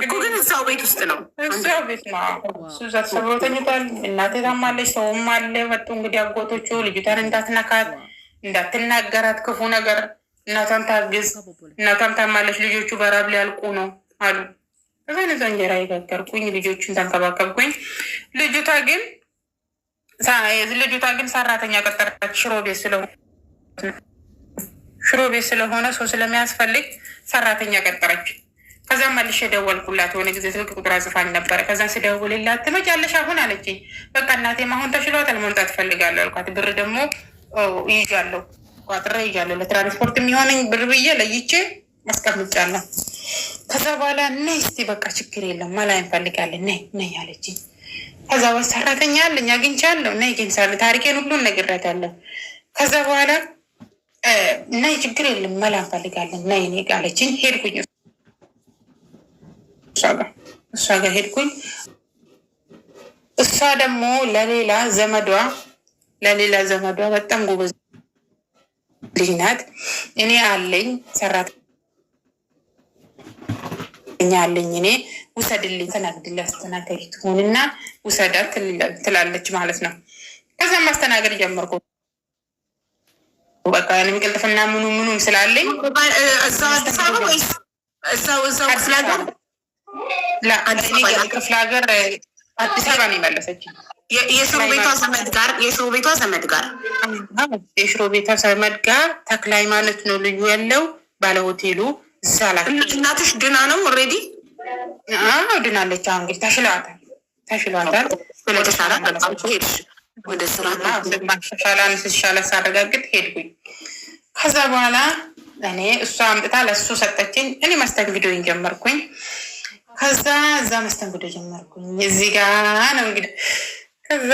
እኮ ግን እዛው ቤት ውስጥ ነው። እዛው ቤት ነው እሱ እዛ ተሰብሮ ተኝቷል። እናቴ ታማለች፣ ሰውም አለ። መጡ እንግዲህ አጎቶቹ ልጅቷን እንዳትነካት እንዳትናገራት ክፉ ነገር እናቷን ታግዝ፣ እናቷም ታማለች፣ ልጆቹ በራብ ሊያልቁ ነው አሉ። ከዛ ነዛ እንጀራ የጋገርኩኝ ልጆቹን ተንከባከብኩኝ። ልጅቷ ግን ሰራተኛ ቀጠረች። ሽሮ ቤት ስለሆነ ሰው ስለሚያስፈልግ ሰራተኛ ቀጠረች። ከዛም መልሼ ደወልኩላት። የሆነ ጊዜ ስልክ ቁጥር ጽፋኝ ነበረ። ከዛን ስደውልላት ትመጫለሽ አሁን አለችኝ። በቃ እናቴም አሁን ተሽሏታል መምጣት እፈልጋለሁ አልኳት። ብር ደግሞ ይዣለሁ ቋጥሬ ይዣለሁ ለትራንስፖርት የሚሆነኝ ብር ብዬ ለይቼ አስቀምጫለሁ። ከዛ በኋላ ነይ እስቲ በቃ ችግር የለም መላ እንፈልጋለን ነይ አለችኝ። ከዛ በኋላ ሰራተኛ አለኝ አግኝቻለሁ ነይ ግን ታሪኬን ሁሉን ነግሬያታለሁ። ከዛ በኋላ ነይ ችግር የለም መላ እንፈልጋለን ነይ እኔ ጋር አለችኝ። ሄድኩኝ እሷ ጋር ሄድኩኝ። እሷ ደግሞ ለሌላ ዘመዷ በጣም ጎበዝ ልጅ ናት። እኔ አለኝ ሰራተኛ አለኝ እኔ ውሰድልኝ ተናግድልኝ አስተናጋጅ ትሆንና ውሰዳት ትላለች ማለት ነው። ከዛም ማስተናገድ ጀመርኩ። በቃ ቅልጥፍና ምኑም ስላለኝ እዛው አዲስ አበባ ወይስ እዛው ክፍለ ሀገር? ክፍለ ሀገር አዲስ አበባ ነው የመለሰችኝ። የሽሮ ቤቷ ዘመድ ጋር ተክለ ሃይማኖት ነው ልዩ ያለው ባለ ሆቴሉ እዛ ላይ። እናትሽ ድና ነው ኦልሬዲ? ድናለች። አሁን እንግዲህ ተሽሏታል። ወደ ስራ ሻላ ሳረጋግጥ ሄድኩኝ። ከዛ በኋላ እኔ እሷ አምጥታ ለእሱ ሰጠችኝ። እኔ መስተንግዶኝ ጀመርኩኝ። ከዛ እዛ መስተንግዶ ጀመርኩኝ። እዚህ ጋ ነው እንግዲህ ከዛ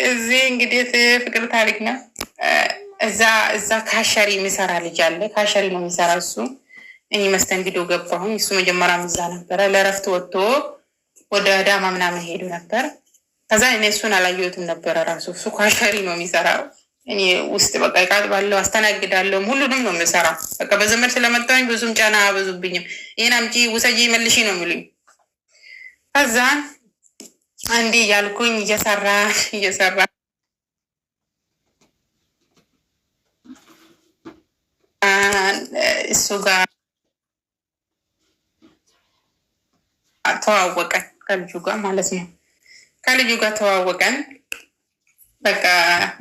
እዚህ እንግዲህ ፍቅር ታሪክ ነው። እዛ ካሸሪ የሚሰራ ልጅ አለ። ካሸሪ ነው የሚሰራ እሱ። እኔ መስተንግዶ ገባሁኝ። እሱ መጀመሪያ እዛ ነበረ። ለእረፍት ወጥቶ ወደ አዳማ ምናምን ሄዱ ነበር። ከዛ እኔ እሱን አላየሁትም ነበረ። ራሱ እሱ ካሸሪ ነው የሚሰራው። እኔ ውስጥ በቃ እቃጥባለሁ፣ አስተናግዳለሁ፣ ሁሉንም ነው የምሰራ። በቃ በዘመድ ስለመጣሁኝ ብዙም ጫና አበዙብኝም። ይህን አምጪ ውሰጂ መልሺ ነው የሚሉኝ። ከዛ እንዲህ እያልኩኝ እየሰራ እሱ ጋር ተዋወቀን፣ ከልጁ ጋር ማለት ነው። ከልጁ ጋር ተዋወቀን። በቃ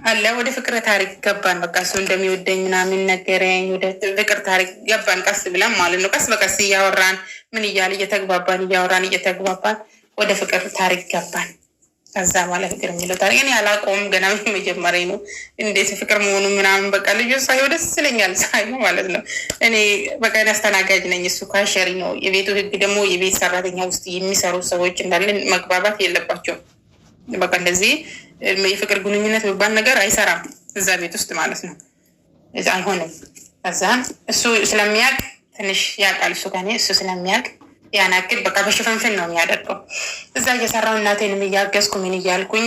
አለ ወደ ፍቅር ታሪክ ገባን። በቃ እሱ እንደሚወደኝ ምናምን ነገረኝ። ወደ ፍቅር ታሪክ ገባን ቀስ ብለን ማለት ነው። ቀስ በቀስ እያወራን ምን እያለ እየተግባባን ወደ ፍቅር ታሪክ ገባን። ከዛ በኋላ ፍቅር የሚለው ታሪክ እኔ አላውቀውም፣ ገና መጀመሪያ ነው። እንዴት ፍቅር መሆኑ ምናምን በቃ ልጁ ሳየው ደስ ይለኛል፣ ሳየው ማለት ነው። እኔ በቃ አስተናጋጅ ነኝ፣ እሱ ካሸሪ ነው። የቤቱ ህግ ደግሞ የቤት ሰራተኛ ውስጥ የሚሰሩ ሰዎች እንዳለን መግባባት የለባቸውም። በቃ እንደዚህ የፍቅር ግንኙነት የሚባል ነገር አይሰራም እዛ ቤት ውስጥ ማለት ነው፣ አይሆንም። ከዛ እሱ ስለሚያውቅ ትንሽ ያውቃል፣ እሱ ከኔ እሱ ስለሚያውቅ ያናክል በቃ በሽፍንፍን ነው የሚያደርገው። እዛ እየሰራው እናቴንም እያገዝኩ ምን እያልኩኝ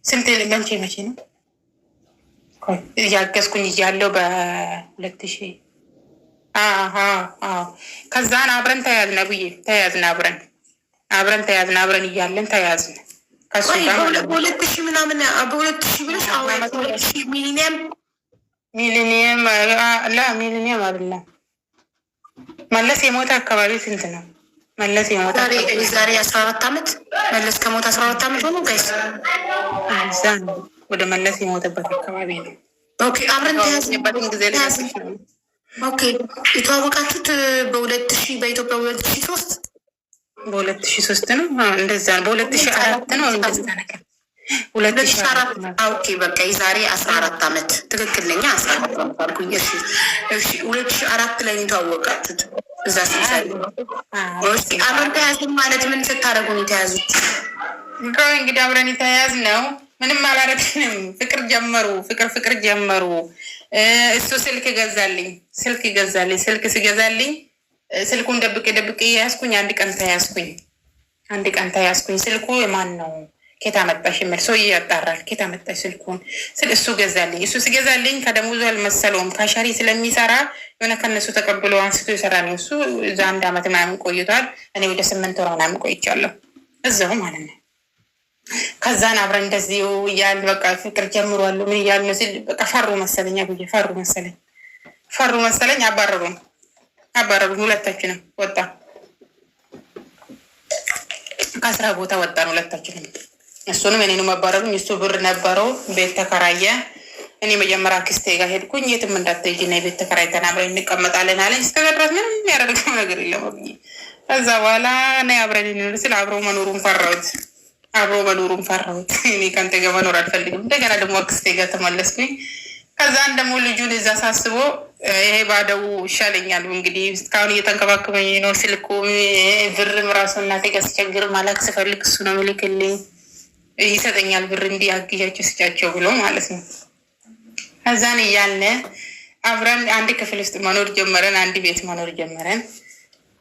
ስንት መቼ ነው እያገዝኩኝ እያለው በ2000 ከዛን አብረን ተያዝን። ብዬ ተያዝን፣ አብረን ተያዝን፣ አብረን እያለን ተያዝን። ከሱ ጋር በ2000 ምናምን በ2000 ብለሽ ሚሊኒየም አይደለም መለስ የሞተ አካባቢ ስንት ነው? መለስ የሞተ ዛሬ 14 ዓመት መለስ ከሞተ 14 ዓመት ሆኖ ጋይስ እዛ ነው ወደ መለስ የሞተበት አካባቢ ነው። ኦኬ አብረን ተያዝንበትን ጊዜ ኦኬ የተዋወቃችሁት በ2000 በኢትዮጵያ 2003 በ2003 ነው እንደዛ ነው። በ2004 ነው እንደዛ ነገር 2004 ኦኬ በቃ የዛሬ 14 ዓመት ትክክል ነኝ። 14 ዓመት አልኩኝ። እሺ 2004 ላይ የተዋወቃችሁት እዛ ሲሳይ አብረን ተያዝን ማለት ምን ስታደርጉ ነው የተያዙት? እንግዲህ አብረን የተያዝ ነው። ምንም አላረግንም። ፍቅር ጀመሩ። እሱ ስልክ ገዛልኝ። ስልክ ሲገዛልኝ ስልኩን ደብቄ ያዝኩኝ። አንድ ቀን ተያዝኩኝ። ስልኩ የማን ነው ኬታ መጣሽ የሚል ሰውዬ ያጣራል። ኬታ መጣሽ ስልኩን እሱ ገዛልኝ። እሱ ሲገዛልኝ ከደሞዙ አልመሰለውም። ካሻሪ ስለሚሰራ የሆነ ከነሱ ተቀብሎ አንስቶ የሰራ ነው። እሱ እዛ 1 ዓመት ምናምን ቆይቷል። እኔ ወደ 8 ወር ምናምን ቆይቻለሁ እዛው ማለት ነው። ከዛን አብረን እንደዚሁ እያል በቃ ፍቅር ጀምሯሉ። ምን እያሉ ነው ሲል በቃ ፈሩ መሰለኝ። አባረሩን። ሁለታችንም ወጣ ከስራ ቦታ ወጣን ሁለታችንም። እሱንም እኔንም አባረሩኝ። እሱ ብር ነበረው ቤት ተከራየ። እኔ መጀመሪያ አክስቴ ጋር ሄድኩኝ። የትም እንዳትሄጂ እና የቤት ተከራይተን አብረን እንቀመጣለን አለኝ። እስከዛ ድረስ ምንም ያደረገው ነገር የለም። ከዛ በኋላ እኔ አብረን እንኖር ስል አብሮ መኖሩን ፈራሁት። እኔ ከአንተ ጋር መኖር አልፈልግም። እንደገና ደግሞ አክስቴ ጋር ተመለስኩኝ። ከዛን ደግሞ ልጁን እዛ ሳስቦ ይሄ ባደው ይሻለኛል እንግዲህ እስካሁን እየተንከባከበኝ ነው። ስልኩ ብርም ራሱ እናቴ ጋር ስቸግር ማላክ ስፈልግ እሱ ነው ምልክልኝ ይሰጠኛል ብር እንዲህ አግዣቸው ስጫቸው ብሎ ማለት ነው። ከዛን እያለ አብረን አንድ ክፍል ውስጥ መኖር ጀመረን። አንድ ቤት መኖር ጀመረን።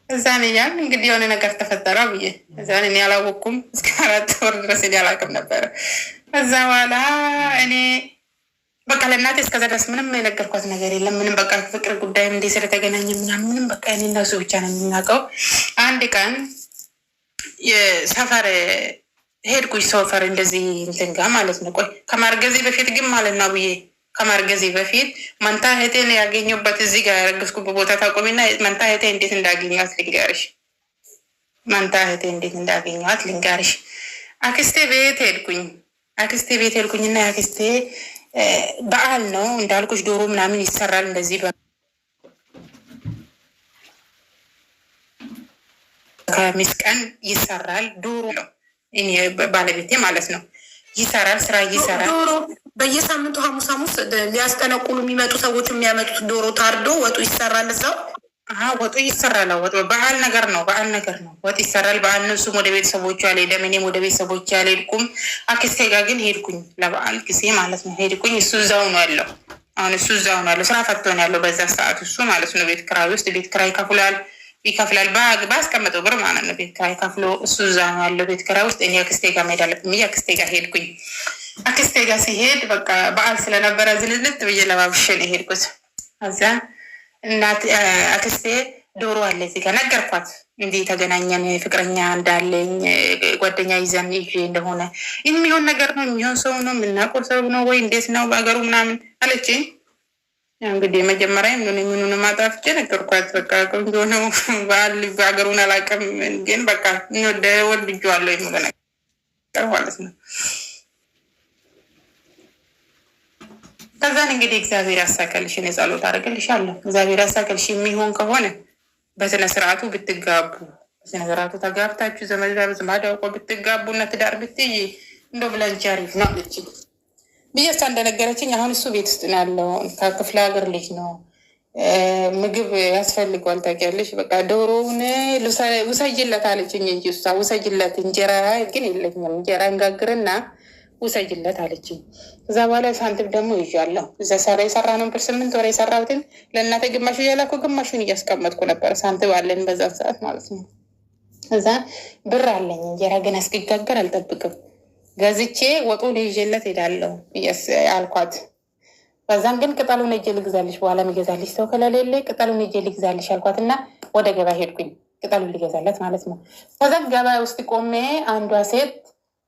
እዛን እያል እንግዲህ የሆነ ነገር ተፈጠረ ብዬ እዛን እኔ አላወቅኩም። እስከ 4 ወር ድረስ እኔ አላውቅም ነበረ። ከዛ በኋላ እኔ በቃ ለእናቴ እስከዛ ድረስ ምንም የነገርኳት ነገር የለም። ምንም በቃ ፍቅር ጉዳይ እንዲህ ስለተገናኘ ምንም በቃ እኔ እና እሱ ብቻ ነው የምናውቀው። አንድ ቀን የሰፈር ሄድኩኝ። ሰፈር እንደዚህ እንትን ጋር ማለት ነው። ቆይ ከማርገዜ በፊት ግን ማለት ነው ብዬ ከማርገዜ በፊት መንታ እህቴን ያገኘሁበት እዚህ ጋር ያረገዝኩበት ቦታ ታቆሚና መንታ እህቴ እንዴት እንዳገኘኋት ልንገርሽ። አክስቴ ቤት ሄድኩኝና አክስቴ በዓል ነው እንዳልኩሽ ዶሮ ምናምን ይሰራል እንደዚህ ከሚስ ቀን ይሰራል ዶሮ ነው። ባለቤቴ ማለት ነው ይሰራል፣ ስራ ይሰራል። ዶሮ በየሳምንቱ ሐሙስ ሊያስጠነቁሉ የሚመጡ ሰዎች የሚያመጡት ዶሮ ታርዶ ወጡ ይሰራል እዛው። ወጡ ይሰራል። ወጡ በዓል ነገር ነው። ወጥ ይሰራል። በዓል ነው። እሱም ወደ ቤተሰቦቹ አልሄደም፣ እኔም ወደ ቤተሰቦቹ አልሄድኩም። አክስቴ ጋር ግን ሄድኩኝ ለበዓል ጊዜ ማለት ነው። ሄድኩኝ። እሱ እዛው ነው ያለው። አሁን እሱ እዛው ነው ያለው። ስራ ፈቶ ነው ያለው በዛ ሰዓት እሱ ማለት ነው። ቤት ኪራይ ውስጥ ቤት ኪራይ ይከፍላል ባስቀመጠው ብር ማለት ነው። ቤት ኪራይ ከፍሎ እሱ እዛ ነው ያለው ቤት ኪራይ ውስጥ። እኔ አክስቴ ጋር መሄድ አለብኝ። አክስቴ ጋር ሄድኩኝ። አክስቴ ጋር ሲሄድ በቃ በዓል ስለነበረ ዝልዝልት ብዬ ለባብሼ ነው የሄድኩት። እዛ እናት አክስቴ ዶሮ አለ እዚህ ጋር ነገርኳት። እንዲህ ተገናኘን፣ ፍቅረኛ እንዳለኝ ጓደኛ ይዘን ይዤ እንደሆነ የሚሆን ነገር ነው የሚሆን ሰው ነው የምናውቀው ሰው ነው ወይ እንዴት ነው በሀገሩ ምናምን አለችኝ። እንግዲህ መጀመሪያ ምኑን ማጣፍቼ ነገርኳት። በቃ ቆንጆ ነው በሀገሩን አላውቅም፣ ግን በቃ ወድጄዋለሁ የሚለው ነገር ማለት ነው። ከዛን እንግዲህ እግዚአብሔር ያሳካልሽ፣ እኔ ጸሎት አደርግልሻለሁ። እግዚአብሔር ያሳካልሽ የሚሆን ከሆነ በስነ ስርዓቱ ብትጋቡ፣ በስነ ስርዓቱ ተጋብታችሁ ዘመድ አውቆ ብትጋቡ እና ትዳር ብትይ እንደው ብላንቺ አሪፍ ነው አለችኝ። ብዬሳ እንደነገረችኝ አሁን እሱ ቤት ውስጥ ነው ያለው። ከክፍለ ሀገር ልጅ ነው። ምግብ ያስፈልገዋል ታውቂያለሽ። በቃ ዶሮውን ውሰጅለት አለችኝ እንጂ እሷ ውሰጅለት፣ እንጀራ ግን የለኝም፣ እንጀራ እንጋግርና ውሰጅለት አለችኝ። እዛ በኋላ ሳንቲም ደግሞ ይዣለሁ። እዛ የሰራ ነበር 8 ወር የሰራሁትን ለእናተ ግማሹ እያላኩ ግማሹን እያስቀመጥኩ ነበር። ሳንቲም አለን በዛ ሰዓት ማለት ነው። እዛ ብር አለኝ፣ እንጀራ ግን እስኪጋገር አልጠብቅም። ገዝቼ ወጡን ይዤለት ሄዳለሁ አልኳት። በዛም ግን ቅጠሉን እጄ ልግዛልሽ፣ በኋላ የሚገዛልሽ ሰው ከሌለ ቅጠሉን እጄ ልግዛልሽ አልኳት እና ወደ ገበያ ሄድኩኝ፣ ቅጠሉን ሊገዛለት ማለት ነው። ከዛ ገበያ ውስጥ ቆሜ አንዷ ሴት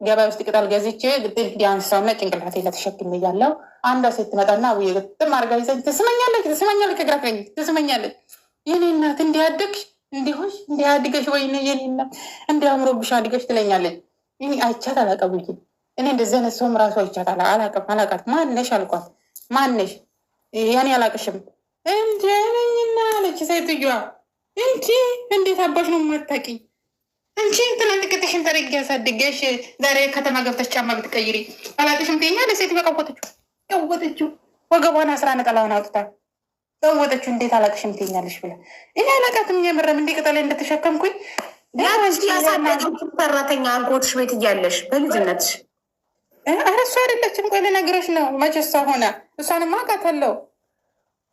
ገበያ ውስጥ ቅጠል ገዝቼ ግጥም ዲያንሳውና ጭንቅላቴ ለተሸክም እያለሁ አንዷ ሴት ትመጣና ውዬ ግጥም አርጋ ይዘኝ ትስመኛለች፣ ከግራ ቀኝ ትስመኛለች። የኔ እናት እንዲያድግሽ እንዲሆሽ እንዲያድገሽ ወይ የኔ እናት እንዲያምሮብሽ አድገሽ ትለኛለች። ይህ አይቻት አላውቅም። እኔ እንደዚህ አይነት ሰውም ራሱ አይቻት አላውቅም። ማነሽ አልኳት። ማነሽ? ያኔ አላውቅሽም። እንጂ ነኝና አለች ሴትዮዋ። እንጂ እንዴት አባሽ ነው የማታውቂኝ? እንጂ ትናንት ቅጥሽን ተረጊ ያሳድገሽ ዛሬ ከተማ ገብተሽ ጫማ ብትቀይሪ አላቅሽም ትይኛለሽ። ሴትዮዋ ቀወጠችው ወገቧን አስራ ነጠላውን አውጥታ ቀወጠችው። እንዴት አላቅሽም ትይኛለሽ ብላ እኔ አላቃትም። የምረም እንዲህ ቅጠላይ እንደተሸከምኩኝ ያሳደገች ሰራተኛ አጎትሽ ቤት እያለሽ በልጅነትሽ። ኧረ እሷ አይደለችም። ቆይ ልነግርሽ ነው መቼ እሷ ሆነ። እሷንማ አውቃታለሁ።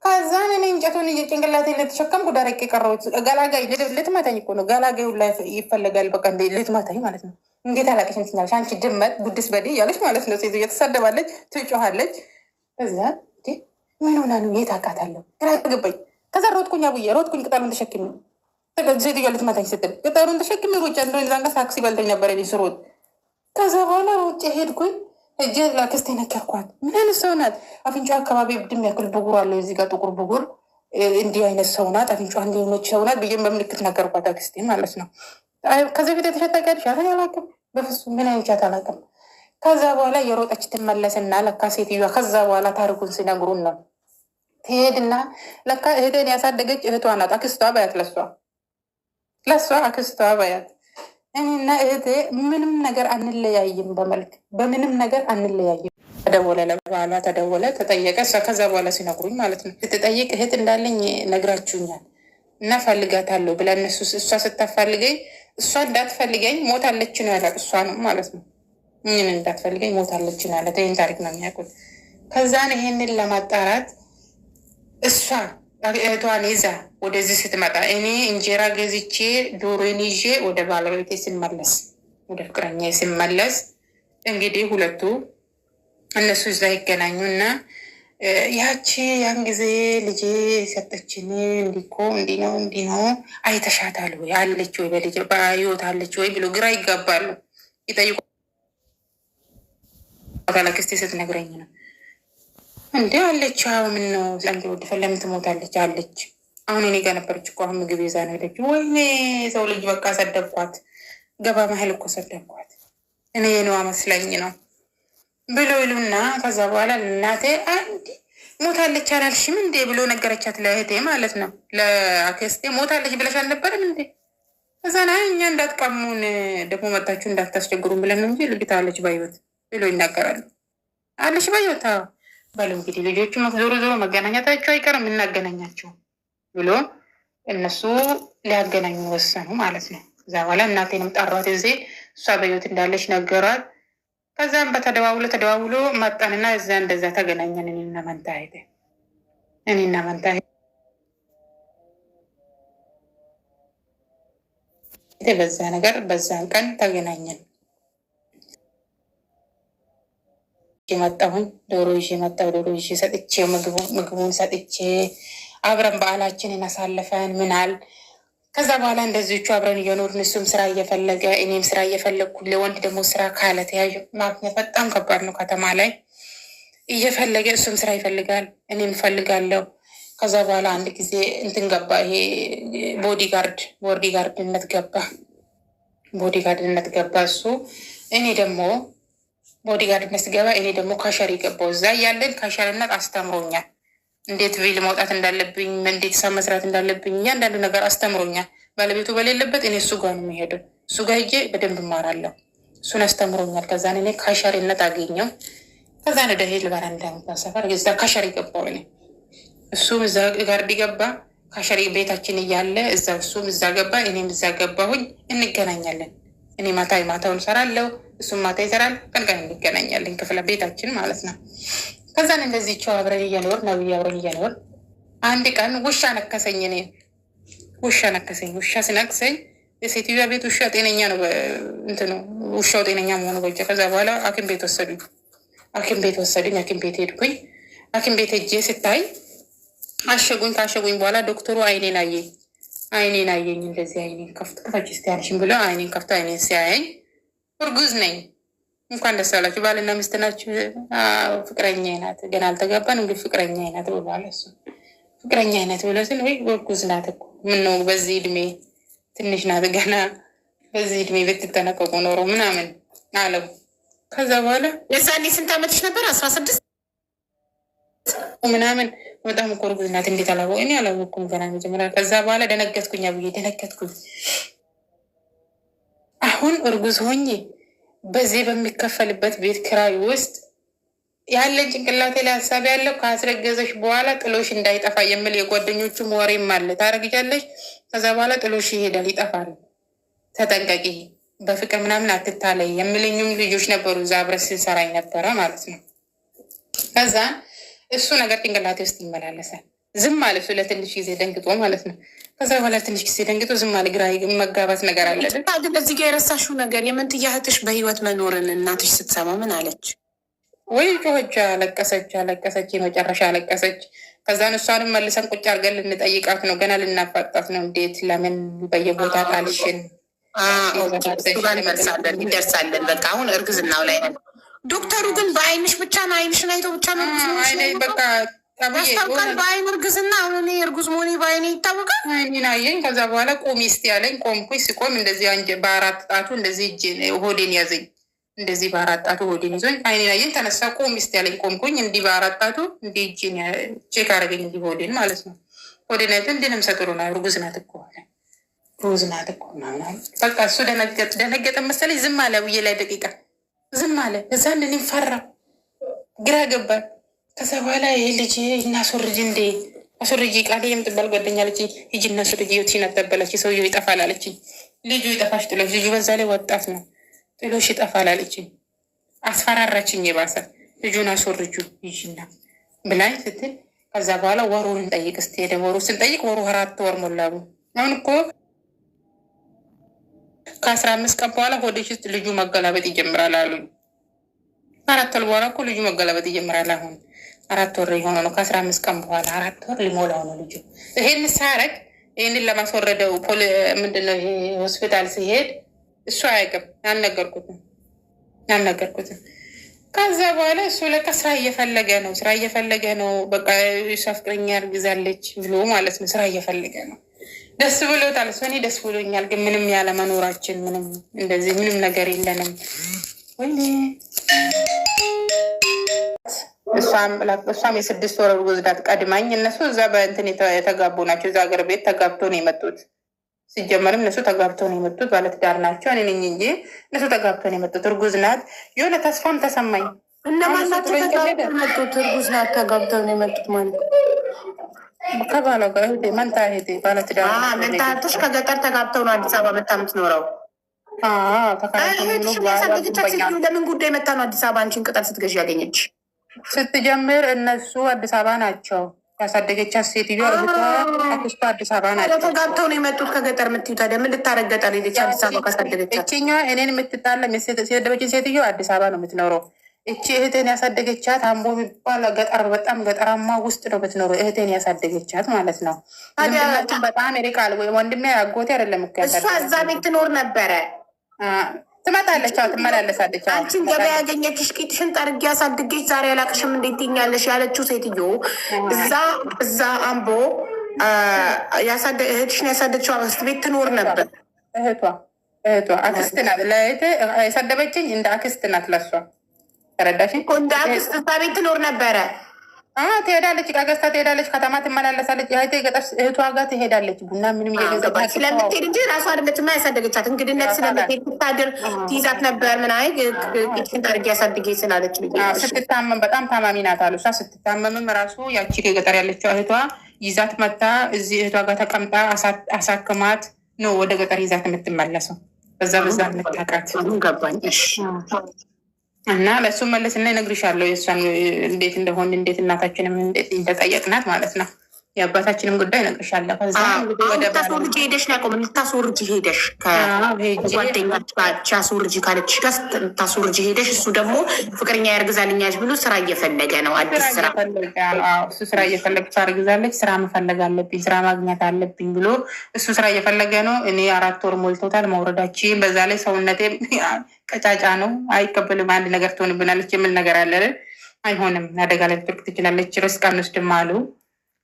ከዛን እኔ እንጨቱን ጭንቅላቴን ልትሸከምኩ ደረቅ የቀረሁት ገላጋይ ልትመታኝ እኮ ነው። ገላጋዩ ላይ ይፈለጋል። በቃ ልትመታኝ ማለት ነው። እንዴት አላቅሽም ትኛለሽ አንቺ ድመት ጉድስ በዴ እያለች ማለት ነው። ሴት እየተሳደባለች ትጮሃለች። ከዛ ምን ሆና ነው? የት አውቃታለሁ? ግራ ገባኝ። ከዛ ሮጥኩኝ፣ አቡዬ ሮጥኩኝ። ቅጠሉን ተሸክሚ ሴትዮዋ ልትመታኝ ስትል ቅጠሉን ተሸክሚ ሮጬ እንደሆነ ዛንጋ ታክሲ በልተኝ ነበር ስሮጥ። ከዛ በኋላ ሮጬ ሄድኩኝ። እጄ ላክስቴ ነገርኳት። ምን አይነት ሰው ናት? አፍንጫ አካባቢ ድም ያክል ብጉር አለው እዚህ ጋር ጥቁር ብጉር። እንዲህ አይነት ሰው ናት፣ አፍንጫ እንዲሆነች ሰው ናት ብዬ በምልክት ነገርኳት አክስቴ ማለት ነው። ከዚህ ፊት የተሸጠቀልሽ ያትን አላውቅም፣ በፍጹም ምን አይቻት አላውቅም። ከዛ በኋላ የሮጠች ትመለስና ለካ ሴትዮዋ ከዛ በኋላ ታሪኩን ሲነግሩን ነው ትሄድና ለካ እህቴን ያሳደገች እህቷ ናት። አክስቷ በያት ለሷ አክስቷ በያት። እኔና እህቴ ምንም ነገር አንለያይም፣ በመልክ በምንም ነገር አንለያይም። ተደወለ፣ ለበኋላ ተደወለ፣ ተጠየቀ። እሷ ከዛ በኋላ ሲነግሩኝ ማለት ነው ስትጠይቅ እህት እንዳለኝ ነግራችሁኛል እና ፈልጋታለሁ ብላ እነሱ እሷ ስታፋልገኝ እሷ እንዳትፈልገኝ ሞታለች ነው ያላት። እሷ ነው ማለት ነው ምን እንዳትፈልገኝ ሞታለች ነው ያላት። ይህን ታሪክ ነው የሚያውቁት። ከዛን ይሄንን ለማጣራት እሷ እህቷን ይዛ ወደዚህ ስትመጣ እኔ እንጀራ ገዝቼ ዶሮን ይዤ ወደ ባለቤቴ ስመለስ ወደ ፍቅረኛ ስመለስ እንግዲህ ሁለቱ እነሱ እዛ ይገናኙና ያቺ ያን ጊዜ ልጄ ሰጠችን እንዲኮ እንዲህ ነው አይተሻታል ወይ አለች ወይ በልጅ በህይወት አለች ወይ ብሎ ግራ ይጋባሉ። ይጠይቁ አክስቴ ስትነግረኝ ነው እንዲ አለች። ምን ነው ለምድ ወድፈ ለምን ትሞታለች አለች። አሁን እኔ ጋር ነበረች እኮ አሁን ምግብ ይዛ ነው ሄደች። ወይኔ ሰው ልጅ በቃ ሰደብኳት፣ ገባ መሀል እኮ ሰደብኳት እኔ የነዋ መስለኝ ነው ብሎ ይሉና ከዛ በኋላ እናቴ አንድ ሞታለች አላልሽም እንዴ ብሎ ነገረቻት። ለእህቴ ማለት ነው ለአክስቴ ሞታለች ብለሽ አልነበረም እንዴ? እዛና እኛ እንዳትቀሙን ደግሞ መጣችሁ እንዳታስቸግሩን ብለን ነው እንጂ ልጅቷ አለች በህይወት ብሎ ይናገራሉ። አለች በህይወት በሉ እንግዲህ ልጆቹ ዞሮ ዞሮ መገናኘታቸው አይቀርም እናገናኛቸው ብሎ እነሱ ሊያገናኙ ወሰኑ ማለት ነው። እዛ በኋላ እናቴንም ጠሯት ጊዜ እሷ በህይወት እንዳለች ነገሯት። ከዛም ተደዋውሎ መጣንና እዛ እንደዛ ተገናኘን። እኔና መንታ በዛ ነገር በዛን ቀን ተገናኘን። መጣሁኝ ዶሮ ይዤ መጣሁ። ዶሮ ይዤ ሰጥቼ ምግቡን ሰጥቼ አብረን በዓላችንን አሳልፈን ምናል። ከዛ በኋላ እንደዚቹ አብረን እየኖርን እሱም ስራ እየፈለገ እኔም ስራ እየፈለግኩ፣ ለወንድ ደግሞ ስራ ካለ ተያዥ ማግኘት በጣም ከባድ ነው ከተማ ላይ እየፈለገ እሱም ስራ ይፈልጋል እኔም እፈልጋለሁ። ከዛ በኋላ አንድ ጊዜ እንትን ገባ፣ ይሄ ቦዲጋርድነት ገባ እሱ። እኔ ደግሞ ቦዲጋርድነት ስገባ እኔ ደግሞ ካሸሪ ገባው። እዛ ያለን ካሸርነት አስተምሮኛል። እንዴት ቪል መውጣት እንዳለብኝ፣ እንዴት ሳ መስራት እንዳለብኝ እያንዳንዱ ነገር አስተምሮኛል። ባለቤቱ በሌለበት እኔ እሱ ጋር ነው የሚሄደው። እሱ ጋር ሄጄ በደንብ እማራለሁ። እሱን አስተምሮኛል። ከዛን እኔ ካሸሪነት አገኘው። ከዛን ወደ ሄል ባራንዳ ሰፈር እዛ ካሸሪ ገባው እኔ። እሱም እዛ ጋርድ ገባ። ካሸሪ ቤታችን እያለ እዛ እሱም እዛ ገባ፣ እኔም እዛ ገባሁኝ። እንገናኛለን። እኔ ማታውን እሰራለሁ፣ እሱም ማታ ይሰራል። ቀን ቀን እንገናኛለን ክፍለ ቤታችን ማለት ነው። ከዛን እንደዚህ ቸው አብረን እየኖር ነብዬ አብረን እየኖር አንድ ቀን ውሻ ነከሰኝ። እኔ ውሻ ስነክሰኝ የሴትዮዋ ቤት ውሻ ጤነኛ ነው እንትኑ ውሻው ጤነኛ መሆኑ በጀ። ከዛ በኋላ ሐኪም ቤት ወሰዱኝ። ሐኪም ቤት ሄድኩኝ። ሐኪም ቤት ሄጄ ስታይ አሸጉኝ። ካሸጉኝ በኋላ ዶክተሩ አይኔን አየኝ። እንደዚህ አይኔን ከፍች ስቲያንሽን ብሎ አይኔን ከፍቶ አይኔን ሲያየኝ እርጉዝ ነኝ። እንኳን ደስ አላችሁ ባልና ሚስት ናችሁ። ፍቅረኛ ናት፣ ገና አልተጋባንም ግን ፍቅረኛ ናት ብሏል እሱ። ፍቅረኛ ናት ብሎ ስል ወይ እርጉዝ ናት እኮ ምነው በዚህ እድሜ ትንሽ ናት ገና፣ በዚህ እድሜ ብትጠነቀቁ ኖሮ ምናምን አለው። ከዛ በኋላ የዛኔ ስንት ዓመትሽ ነበር? 16 ምናምን በጣም እኮ እርጉዝ ናት። እንዴት አላወ እኔ አላወኩም ገና መጀመሪያ። ከዛ በኋላ ደነገጥኩኝ ብዬ ደነገጥኩኝ። አሁን እርጉዝ ሆኜ በዚህ በሚከፈልበት ቤት ኪራይ ውስጥ ያለን ጭንቅላቴ ላይ ሀሳብ ያለው ከአስረገዘሽ በኋላ ጥሎሽ እንዳይጠፋ የሚል የጓደኞቹም ወሬም አለ። ታረግጃለሽ፣ ከዛ በኋላ ጥሎሽ ይሄዳል፣ ይጠፋል፣ ተጠንቀቂ፣ በፍቅር ምናምን አትታለይ የሚለኙም ልጆች ነበሩ። እዛ አብረን ስንሰራኝ ነበረ ማለት ነው። ከዛ እሱ ነገር ጭንቅላቴ ውስጥ ይመላለሳል። ዝም አለ እሱ ለትንሽ ጊዜ ደንግጦ ማለት ነው። ከዛ በኋላ ትንሽ ጊዜ ደንግጦ ዝም አለ። ግራ መጋባት ነገር አለ። ግን እዚህ ጋር የረሳሽው ነገር የምንትያ እህትሽ በህይወት መኖርን እናትሽ ስትሰማ ምን አለች? ወይ ጮኸች፣ አለቀሰች፣ የመጨረሻ አለቀሰች። ከዛን እሷንም መልሰን ቁጭ አድርገን ልንጠይቃት ነው፣ ገና ልናፋጣት ነው። እንዴት ለምን በየቦታ ጣልሽን? ይደርሳለን። በቃ አሁን እርግዝናው ላይ ነው። ዶክተሩ ግን በአይንሽ ብቻ ነው፣ አይንሽን አይቶ ብቻ ነው በቃ ያስታውቃል። በአይን እርግዝና አሁን እኔ እርጉዝ መሆኔ በአይኔ ይታወቃል። አይኔን አየኝ። ከዛ በኋላ ቁሚ እስቲ ያለኝ ቆምኩኝ። ሲቆም እንደዚህ በአራት ጣቱ እንደዚህ ሆዴን ያዘኝ። እንደዚህ በአራት ጣቱ ሆዴን ይዞኝ አይኔን አየኝ። ተነሳ ቁሚ እስቲ ያለኝ ቆምኩኝ። እንዲህ በአራት ጣቱ እንዲህ እጄን ቼክ አደረገኝ። እንዲህ ሆዴን ማለት ነው። ሆዴን አይቶ እንድንም ሰጥሮ ነው እርጉዝ ናት እኮ አለ። እርጉዝ ናት እኮ ምናምን በቃ እሱ ደነገጠ መሰለኝ። ዝም አለ ብዬ ላይ ደቂቃ ዝም አለ። እዛ እኔም ፈራ፣ ግራ ገባል። ከዛ በኋላ ይህ ልጅ እናስወርጅ እንዴ አስወርጅ ቃል የምትባል ጓደኛ ልጅ ሂጂ እናስወርጅ ዮቲ ነበበለች። ሰውየው ይጠፋል አለችኝ። ልጁ ይጠፋሽ ጥሎሽ፣ ልጁ በዛ ላይ ወጣት ነው፣ ጥሎሽ ይጠፋል አለችኝ። አስፈራራችኝ የባሰ ልጁን አስወርጁ ይሽና ብላኝ ስትል ከዛ በኋላ ወሩን እንጠይቅ እስቲ ሄደ። ወሩ ስንጠይቅ ወሩ 4 ወር ሞላሉ። አሁን እኮ ከ15 ቀን በኋላ ሆድሽ ውስጥ ልጁ መገላበጥ ይጀምራል አሉኝ። 4 ወር በኋላ እኮ ልጁ መገላበጥ ይጀምራል። አሁን 4 ወር የሆነ ነው። ከ15 ቀን በኋላ 4 ወር ሊሞላው ነው ልጁ። ይሄን ሳረግ ይህንን ለማስወረደው ምንድነው ይሄ ሆስፒታል ሲሄድ እሱ አያውቅም። አልነገርኩትም። ከዛ በኋላ እሱ ለካ ስራ እየፈለገ ነው። በቃ እሷ ፍቅረኛ እርግዛለች ብሎ ማለት ነው። ስራ እየፈለገ ነው። ደስ ብሎታል። እሱ እኔ ደስ ብሎኛል። ግን ምንም ያለ መኖራችን ምንም እንደዚህ ምንም ነገር የለንም። እሷም የ6 ወር እርጉዝ ናት ቀድማኝ። እነሱ እዛ በእንትን የተጋቡ ናቸው። እዛ ሀገር ቤት ተጋብቶ ነው የመጡት። ሲጀመርም እነሱ ተጋብተው ነው የመጡት። ባለትዳር ናቸው። እኔ ነኝ እንጂ እነሱ ተጋብተው ነው የመጡት። እርጉዝ ናት። የሆነ ተስፋም ተሰማኝ። እነማን ናቸው ተጋብተው የመጡት? እርጉዝ ናት ተጋብተው ነው የመጡት ማለት ከባሏ ጋር መንታ ሄቴ ባለትዳር መንታ እህትሽ ከገጠር ተጋብተው ነው አዲስ አበባ መታ የምትኖረው? ለምን ጉዳይ መታ ነው አዲስ አበባ አንቺን ቅጠል ስትገዢ ያገኘች? ስትጀምር እነሱ አዲስ አበባ ናቸው። ያሳደገቻት ሴትዮ አክስቷ አዲስ አበባ ናቸው። ተጋብተው ነው የመጡት ከገጠር የምትዩ። ታዲያ ምን ልታረግ ገጠር ሄደች አዲስ አበባ ካሳደገቻት? እችኛዋ እኔን የምትጣላ የሰደበችን ሴትዮ አዲስ አበባ ነው የምትኖረው። እቺ እህቴን ያሳደገቻት አምቦ የሚባል ገጠር በጣም ገጠራማ ውስጥ ነው የምትኖረው። እህቴን ያሳደገቻት ማለት ነው። በጣም ይርቃል። ወንድሜ አጎቴ አይደለም እኮ እሷ እዛ ቤት ትኖር ነበረ። ትመጣለች፣ ትመላለሳለች። አንቺን ገበያ ያገኘችሽ ቂጥሽን ጠርጌ ያሳድጌች ዛሬ አላቅሽም እንዴት ትይኛለሽ ያለችው ሴትዮ እዛ አምቦ እህትሽን ያሳደችው አክስት ቤት ትኖር ነበር። እህቷ አክስት ናት። ለእህቴ የሰደበችኝ እንደ አክስት ናት ለሷ። ተረዳሽ? እንደ አክስት እዛ ቤት ትኖር ነበረ። ትሄዳለች፣ ዕቃ ገዝታ ትሄዳለች፣ ከተማ ትመላለሳለች። እህቴ ገጠር እህቷ ጋር ትሄዳለች። ቡና ምንም እየገዛች ስለምትሄድ እንጂ ራሷ አይደለችም ያሳደገቻት። እንግድነት ስለምትሄድ ስታድር ትይዛት ነበር። ምን አይ ቂጥሽን ጠርጌ ያሳድጌ ስላለች ስትታመም በጣም ታማሚ ናት አሉ። እሷ ስትታመምም ራሱ ያቺ ገጠር ያለችው እህቷ ይዛት መታ እዚህ እህቷ ጋር ተቀምጣ አሳክማት ነው ወደ ገጠር ይዛት የምትመለሰው። በዛ የምታውቃት ገባኝ። እና ለእሱ መለስና ይነግርሻለሁ የእሷን እንዴት እንደሆን እንዴት እናታችንም እንዴት እንደጠየቅናት ማለት ነው። የአባታችንም ጉዳይ እነግርሻለሁ። ልታስወርጅ ሄደሽ ነው ያቆም ልታስወርጅ ሄደሽ ከጓደኛች አስወርጅ ካለችሽ ጋር ልታስወርጅ ሄደሽ እሱ ደግሞ ፍቅረኛ ያርግዛልኛች ብሎ ስራ እየፈለገ ነው። አዲስ ስራ እሱ ስራ እየፈለገ ታርግዛለች። ስራ መፈለግ አለብኝ፣ ስራ ማግኘት አለብኝ ብሎ እሱ ስራ እየፈለገ ነው። እኔ 4 ወር ሞልቶታል መውረዳችን። በዛ ላይ ሰውነቴ ቀጫጫ ነው፣ አይቀበልም። አንድ ነገር ትሆንብናለች የምል ነገር አለ። አይሆንም፣ አደጋ ላይ ልትወድቅ ትችላለች፣ ርስቅ አንወስድም አሉ።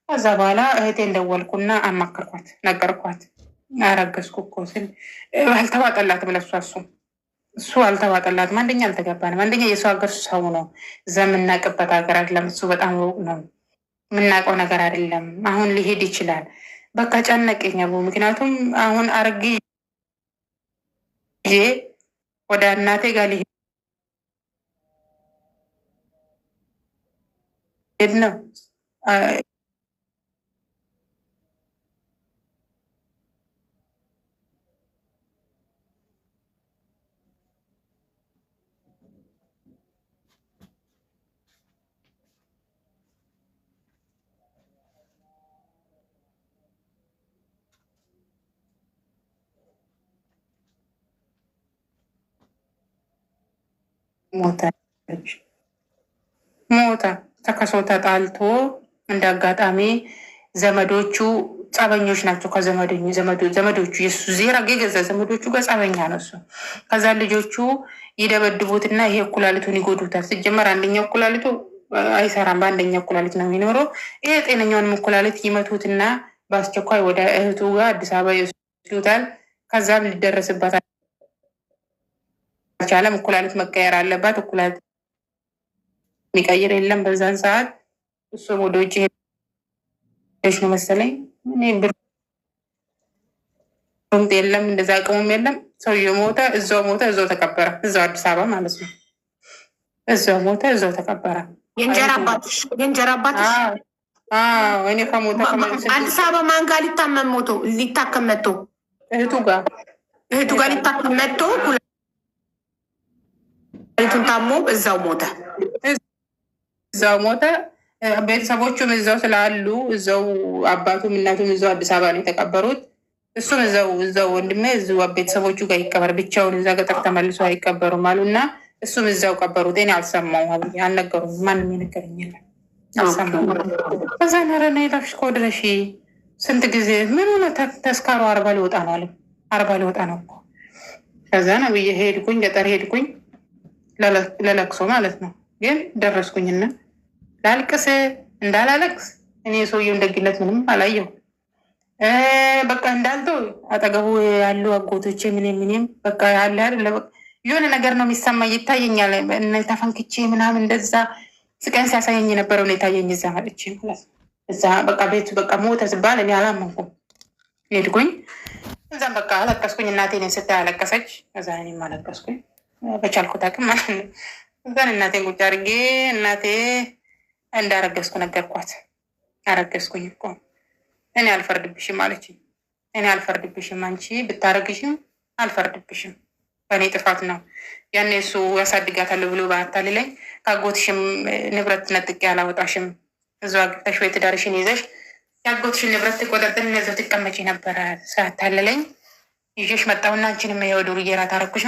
ከዛ በኋላ እህቴን ደወልኩና አማከርኳት፣ ነገርኳት። አረገዝኩ እኮ ስል አልተዋጠላትም። ለሷ እሱ አልተዋጠላትም። አንደኛ አልተገባንም። አንደኛ የሰው ሀገር ሰው ነው፣ እዛ የምናውቅበት ሀገር አይደለም። እሱ በጣም ሩቅ ነው። የምናውቀው ነገር አይደለም። አሁን ሊሄድ ይችላል። በቃ ጨነቀኝ አቡ። ምክንያቱም አሁን አርግዤ ወደ እናቴ ጋር ሊሄድ ነው። ሞተ ተከሰው ተጣልቶ እንደ አጋጣሚ ዘመዶቹ ጸበኞች ናቸው። ዘመዶቹ የሱ ዜራ የገዛ ዘመዶቹ ጋር ጸበኛ ነው እሱ። ከዛ ልጆቹ ይደበድቡትና ይሄ ኩላሊቱን ይጎዱታል። ሲጀመር አንደኛው ኩላሊቱ አይሰራም፣ በአንደኛው ኩላሊት ነው የሚኖረው። ይሄ ጤነኛውንም ኩላሊት ይመቱትና በአስቸኳይ ወደ እህቱ ጋር አዲስ አበባ ይወስዱታል። ከዛም ሊደረስበት አልቻለም። ኩላሊት መቀየር አለባት። ኩላሊት የሚቀይር የለም። በዛን ሰዓት እሱም ወደ ውጭ ሄደች ነው መሰለኝ። ብሩምጥ የለም፣ እንደዛ አቅሙም የለም። ሰውየው ሞተ፣ እዛው ሞተ፣ እዛው ተቀበረ። እዛው አዲስ አበባ ማለት ነው። እዛው ሞተ፣ እዛው ተቀበረ። የእንጀራ አባትሽ እኔ ከሞተ አዲስ አበባ ማን ጋር ሊታከም መጥቶ እህቱ ጋር ሊታከም መጥቶ ኩላሊቱን ታሞ እዛው ሞተ። ቤተሰቦቹም እዛው ስላሉ እዛው አባቱም እናቱም እዛው አዲስ አበባ ነው የተቀበሩት። እሱም እዛው ወንድሜ እዛው ቤተሰቦቹ ጋር ይቀበር፣ ብቻውን እዛ ገጠር ተመልሶ አይቀበሩም አሉ እና እሱም እዛው ቀበሩት። እኔ አልሰማሁም፣ አልነገሩም። ማንም የነገረኝ የለም፣ አልሰማሁም። ከዛ ነረና የላፍሽ ከወድረሽ ስንት ጊዜ ምን ሆነ ተስካሩ 40 ሊወጣ ነው አለ። 40 ሊወጣ ነው እኮ። ከዛ ነው ብዬ ሄድኩኝ፣ ገጠር ሄድኩኝ ለለቅሶ ማለት ነው። ግን ደረስኩኝና ላልቅስ እንዳላለቅስ እኔ የሰውየውን ደግነት ምንም አላየሁ። በቃ እንዳልተው አጠገቡ ያሉ አጎቶቼ ምንም በቃ ያለ የሆነ ነገር ነው የሚሰማኝ፣ ይታየኛል። ተፈንክቼ ምናምን እንደዛ ስቀን ሲያሳየኝ የነበረው ነው የታየኝ። እዛ መጥቼ ማለት ነው። እዛ በቃ ቤቱ በቃ ሞተ ስባል እኔ አላመንኩም። ሄድኩኝ፣ እዛም በቃ አለቀስኩኝ። እናቴ እኔን ስታይ አለቀሰች። እዛ እኔም አለቀስኩኝ በቻልኩት አቅም ማለት ነው። እዛን እናቴን ቁጭ አድርጌ እናቴ እንዳረገዝኩ ነገርኳት። አረገዝኩኝ እኮ እኔ አልፈርድብሽም አለችኝ። እኔ አልፈርድብሽም፣ አንቺ ብታረግሽም አልፈርድብሽም፣ በእኔ ጥፋት ነው። ያኔ እሱ ያሳድጋታለሁ ብሎ ባታልለኝ ከአጎትሽም ንብረት ነጥቄ አላወጣሽም፣ እዛ አግብተሽ ወይ ትዳርሽን ይዘሽ የአጎትሽን ንብረት ትቆጣጠር እነዚያው ትቀመጪ ነበረ። ሳታልለኝ ይዤሽ መጣሁና አንቺንም ይኸው ዱርዬ ናት አደረኩሽ።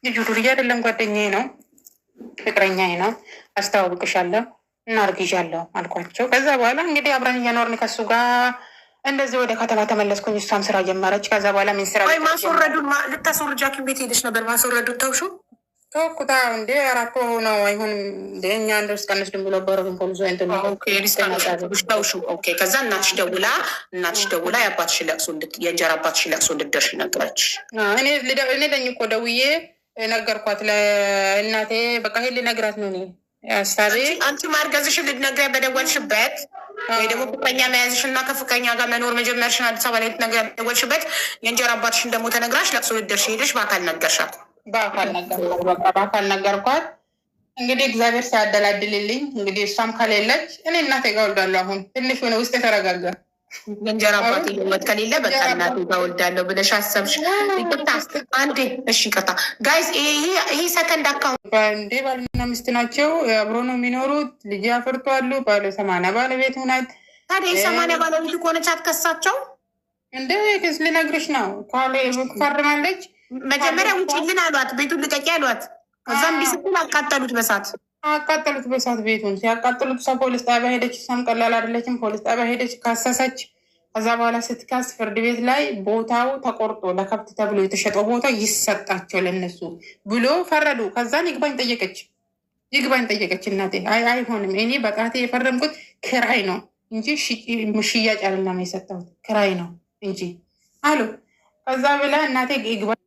ልጁ ዱርዬ አይደለም፣ ጓደኛዬ ነው፣ ፍቅረኛዬ ነው፣ አስተዋውቅሻለሁ እና አርግዣለሁ አልኳቸው። ከዛ በኋላ እንግዲህ አብረን እየኖርን ከሱ ጋር እንደዚህ ወደ ከተማ ተመለስኩኝ። እሷም ስራ ጀመረች። ከዛ በኋላ ምን ስራ ማስወረዱን ልታስወርጃ ሐኪም ቤት ሄደች ነበር። ማስወረዱን ተውሹ ተወኩታ እንዴ 4 ወር ነው አይሆንም እንደ እኛ እንደ ውስጥ ቀንስድን ብሎ በረብን ፖሊሶ ተውሹ። ከዛ እናትሽ ደውላ የአባትሽ ለቅሶ የእንጀራ አባትሽ ለቅሶ እንድትደርሽ ነገረች። እኔ ለኝ እኮ ደውዬ ነገርኳት ለእናቴ። በቃ ይሄ ልነግራት ነው እኔ ሀሳቤ። አንቺ ማርገዝሽን ልትነግሪያ በደወልሽበት ወይ ደግሞ ፍቅረኛ መያዝሽ እና ከፍቅረኛ ጋር መኖር መጀመርሽን አዲስ አበባ ላይ ልትነግሪያ በደወልሽበት የእንጀራ አባትሽን ደግሞ ተነግራሽ ለቅሶ ልትደርሽ ሄደሽ በአካል ነገርሻት። በአካል ነገርኳት። እንግዲህ እግዚአብሔር ሲያደላድልልኝ እንግዲህ እሷም ከሌለች እኔ እናቴ ጋር ወልዳለሁ። አሁን ትንሽ ሆነ ውስጥ የተረጋጋ የእንጀራ አባት ህይወት ከሌለ በቃ እናቴ ጋር ወልዳለሁ ብለሽ አሰብሽ። ይቅርታ አንዴ፣ እሺ ይቅርታ ጋይስ፣ ይሄ ሰከንድ አካውንት እንዴ ባልና ሚስት ናቸው፣ አብሮ ነው የሚኖሩት። ልጅ አፍርቷሉ። ባለ 80 ባለቤት ሆናት። ታዲያ 80 ባለቤት ከሆነች አትከሳቸው እንደ ክስ ልነግርሽ ነው። ፈርማለች። መጀመሪያ ውጭልን አሏት፣ ቤቱን ልቀቂ አሏት። ከዛም ቢስትል አቃጠሉት በሳት ቤቱን ሲያቃጥሉት እሷ ፖሊስ ጣቢያ ሄደች። እሷም ቀላል አይደለችም። ፖሊስ ጣቢያ ሄደች፣ ካሰሰች። ከዛ በኋላ ስትካስ ፍርድ ቤት ላይ ቦታው ተቆርጦ ለከብት ተብሎ የተሸጠው ቦታ ይሰጣቸው ለነሱ ብሎ ፈረዱ። ከዛን ይግባኝ ጠየቀች እናቴ። አይሆንም፣ እኔ በጣቴ የፈረምኩት ክራይ ነው እንጂ ሽያጭ አለና የሰጠሁት ክራይ ነው እንጂ አሉ። ከዛ ብላ እናቴ ይግባኝ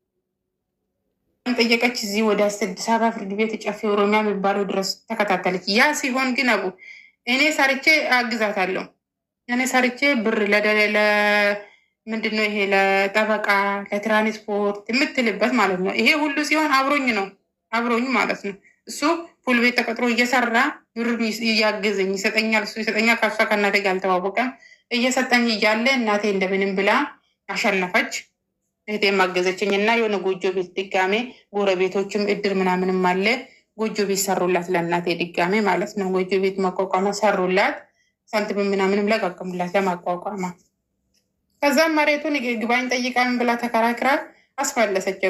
ጠየቀች። እዚህ ወደ አዲስ አበባ ፍርድ ቤት ጨፌ ኦሮሚያ የሚባለው ድረስ ተከታተለች። ያ ሲሆን ግን አቡ እኔ ሰርቼ አግዛታለሁ። እኔ ሰርቼ ብር ምንድነው ይሄ ለጠበቃ ለትራንስፖርት የምትልበት ማለት ነው። ይሄ ሁሉ ሲሆን አብሮኝ ማለት ነው። እሱ ፑል ቤት ተቀጥሮ እየሰራ ብር እያገዘኝ ይሰጠኛል። እሱ ይሰጠኛል። ከሷ ከእናቴ ጋር አልተዋወቀም። እየሰጠኝ እያለ እናቴ እንደምንም ብላ አሸነፈች። እህቴ ማገዘችኝ እና የሆነ ጎጆ ቤት ድጋሜ ጎረቤቶችም እድር ምናምንም አለ ጎጆ ቤት ሰሩላት ለእናቴ ድጋሜ ማለት ነው። ጎጆ ቤት መቋቋማ ሰሩላት። ሳንቲም ምናምንም ለቃቀሙላት ለማቋቋማ። ከዛም መሬቱን ግባኝ ጠይቃን ብላ ተከራክራ አስመለሰች።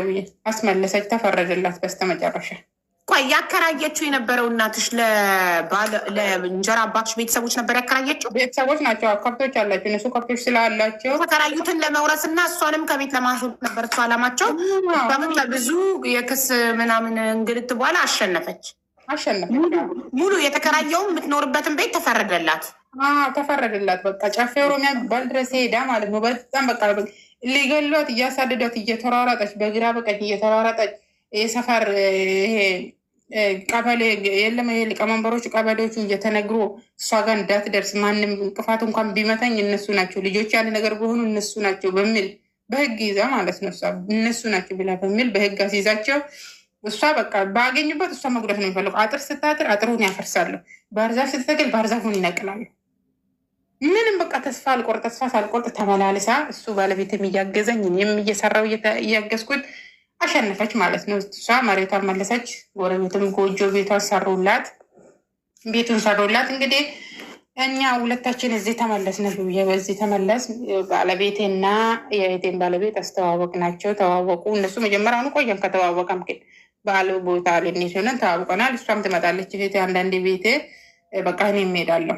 አስመለሰች። ተፈረደላት በስተመጨረሻ። ቆይ ያከራየችው የነበረው እናትሽ ለእንጀራ አባትሽ ቤተሰቦች ነበር ያከራየችው? ቤተሰቦች ናቸው። ከብቶች አላቸው። እነሱ ከብቶች ስላላቸው የተከራዩትን ለመውረስ እና እሷንም ከቤት ለማስወጣት ነበር እሱ አላማቸው። ብዙ የክስ ምናምን እንግልት በኋላ አሸነፈች። ሙሉ የተከራየውን የምትኖርበትን ቤት ተፈረደላት። ተፈረደላት። በቃ ጨፌ ኦሮሚያ ባል ድረስ ሄዳ ማለት ነው። በጣም በቃ ሊገሏት እያሳደዷት እየተሯሯጠች በግራ በቀኝ እየተሯሯጠች የሰፈር ይሄ ቀበሌ የለም ይሄ ሊቀመንበሮች ቀበሌዎቹ እየተነግሮ እሷ ጋር እንዳትደርስ ማንም እንቅፋት እንኳን ቢመታኝ እነሱ ናቸው ልጆች ያለ ነገር በሆኑ እነሱ ናቸው በሚል በህግ ይዛ ማለት ነው። እሷ እነሱ ናቸው ብላ በሚል በህግ አስይዛቸው እሷ በቃ ባገኙበት እሷ መጉዳት ነው የሚፈልገው። አጥር ስታጥር አጥሩን ያፈርሳለሁ፣ ባህርዛፍ ስትተክል ባህርዛፉን ይነቅላሉ። ምንም በቃ ተስፋ ሳልቆርጥ ተመላልሳ እሱ ባለቤትም እያገዘኝ እኔም እየሰራው እያገዝኩት አሸነፈች ማለት ነው። እሷ መሬቷን መለሰች። ጎረቤትም ጎጆ ቤቷን ሰሩላት፣ ቤቱን ሰሩላት። እንግዲህ እኛ ሁለታችን እዚህ ተመለስን። በዚህ ተመለስ ባለቤቴና የእህቴን ባለቤት አስተዋወቅ ናቸው። ተዋወቁ። እነሱ መጀመሪያውኑ ቆየን ከተዋወቀም ግን ባለ ቦታ ልንሄድ ሆነን ተዋውቀናል። እሷም ትመጣለች ቤቴ አንዳንዴ ቤቴ በቃ እኔ እሄዳለሁ።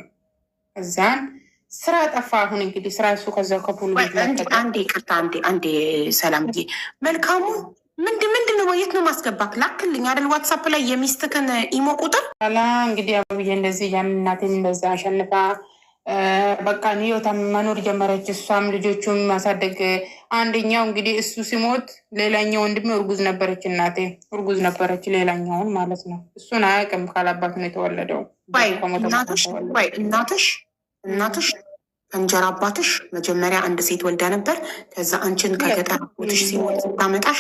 እዛን ስራ ጠፋ። አሁን እንግዲህ ስራ እሱ ከዛው ከፑል ቤት አንዴ ይቅርታ፣ አንዴ ሰላምዬ፣ መልካሙ ምንድን ነው? የት ነው ማስገባት? ላክልኝ አይደል ዋትሳፕ ላይ የሚስትክን ኢሞ ቁጥር ላ እንግዲህ አብዬ እንደዚህ ያን እናቴን እንደዛ አሸንፋ በቃ ህይወታ መኖር ጀመረች። እሷም ልጆቹም ማሳደግ አንደኛው እንግዲህ እሱ ሲሞት ሌላኛው ወንድሜ እርጉዝ ነበረች። እናቴ እርጉዝ ነበረች፣ ሌላኛውን ማለት ነው። እሱን አያውቅም ካላባት ነው የተወለደው። እናትሽ እንጀራ አባትሽ መጀመሪያ አንድ ሴት ወልዳ ነበር። ከዛ አንቺን ከገጠር ቦትሽ ሲሞት ስታመጣሽ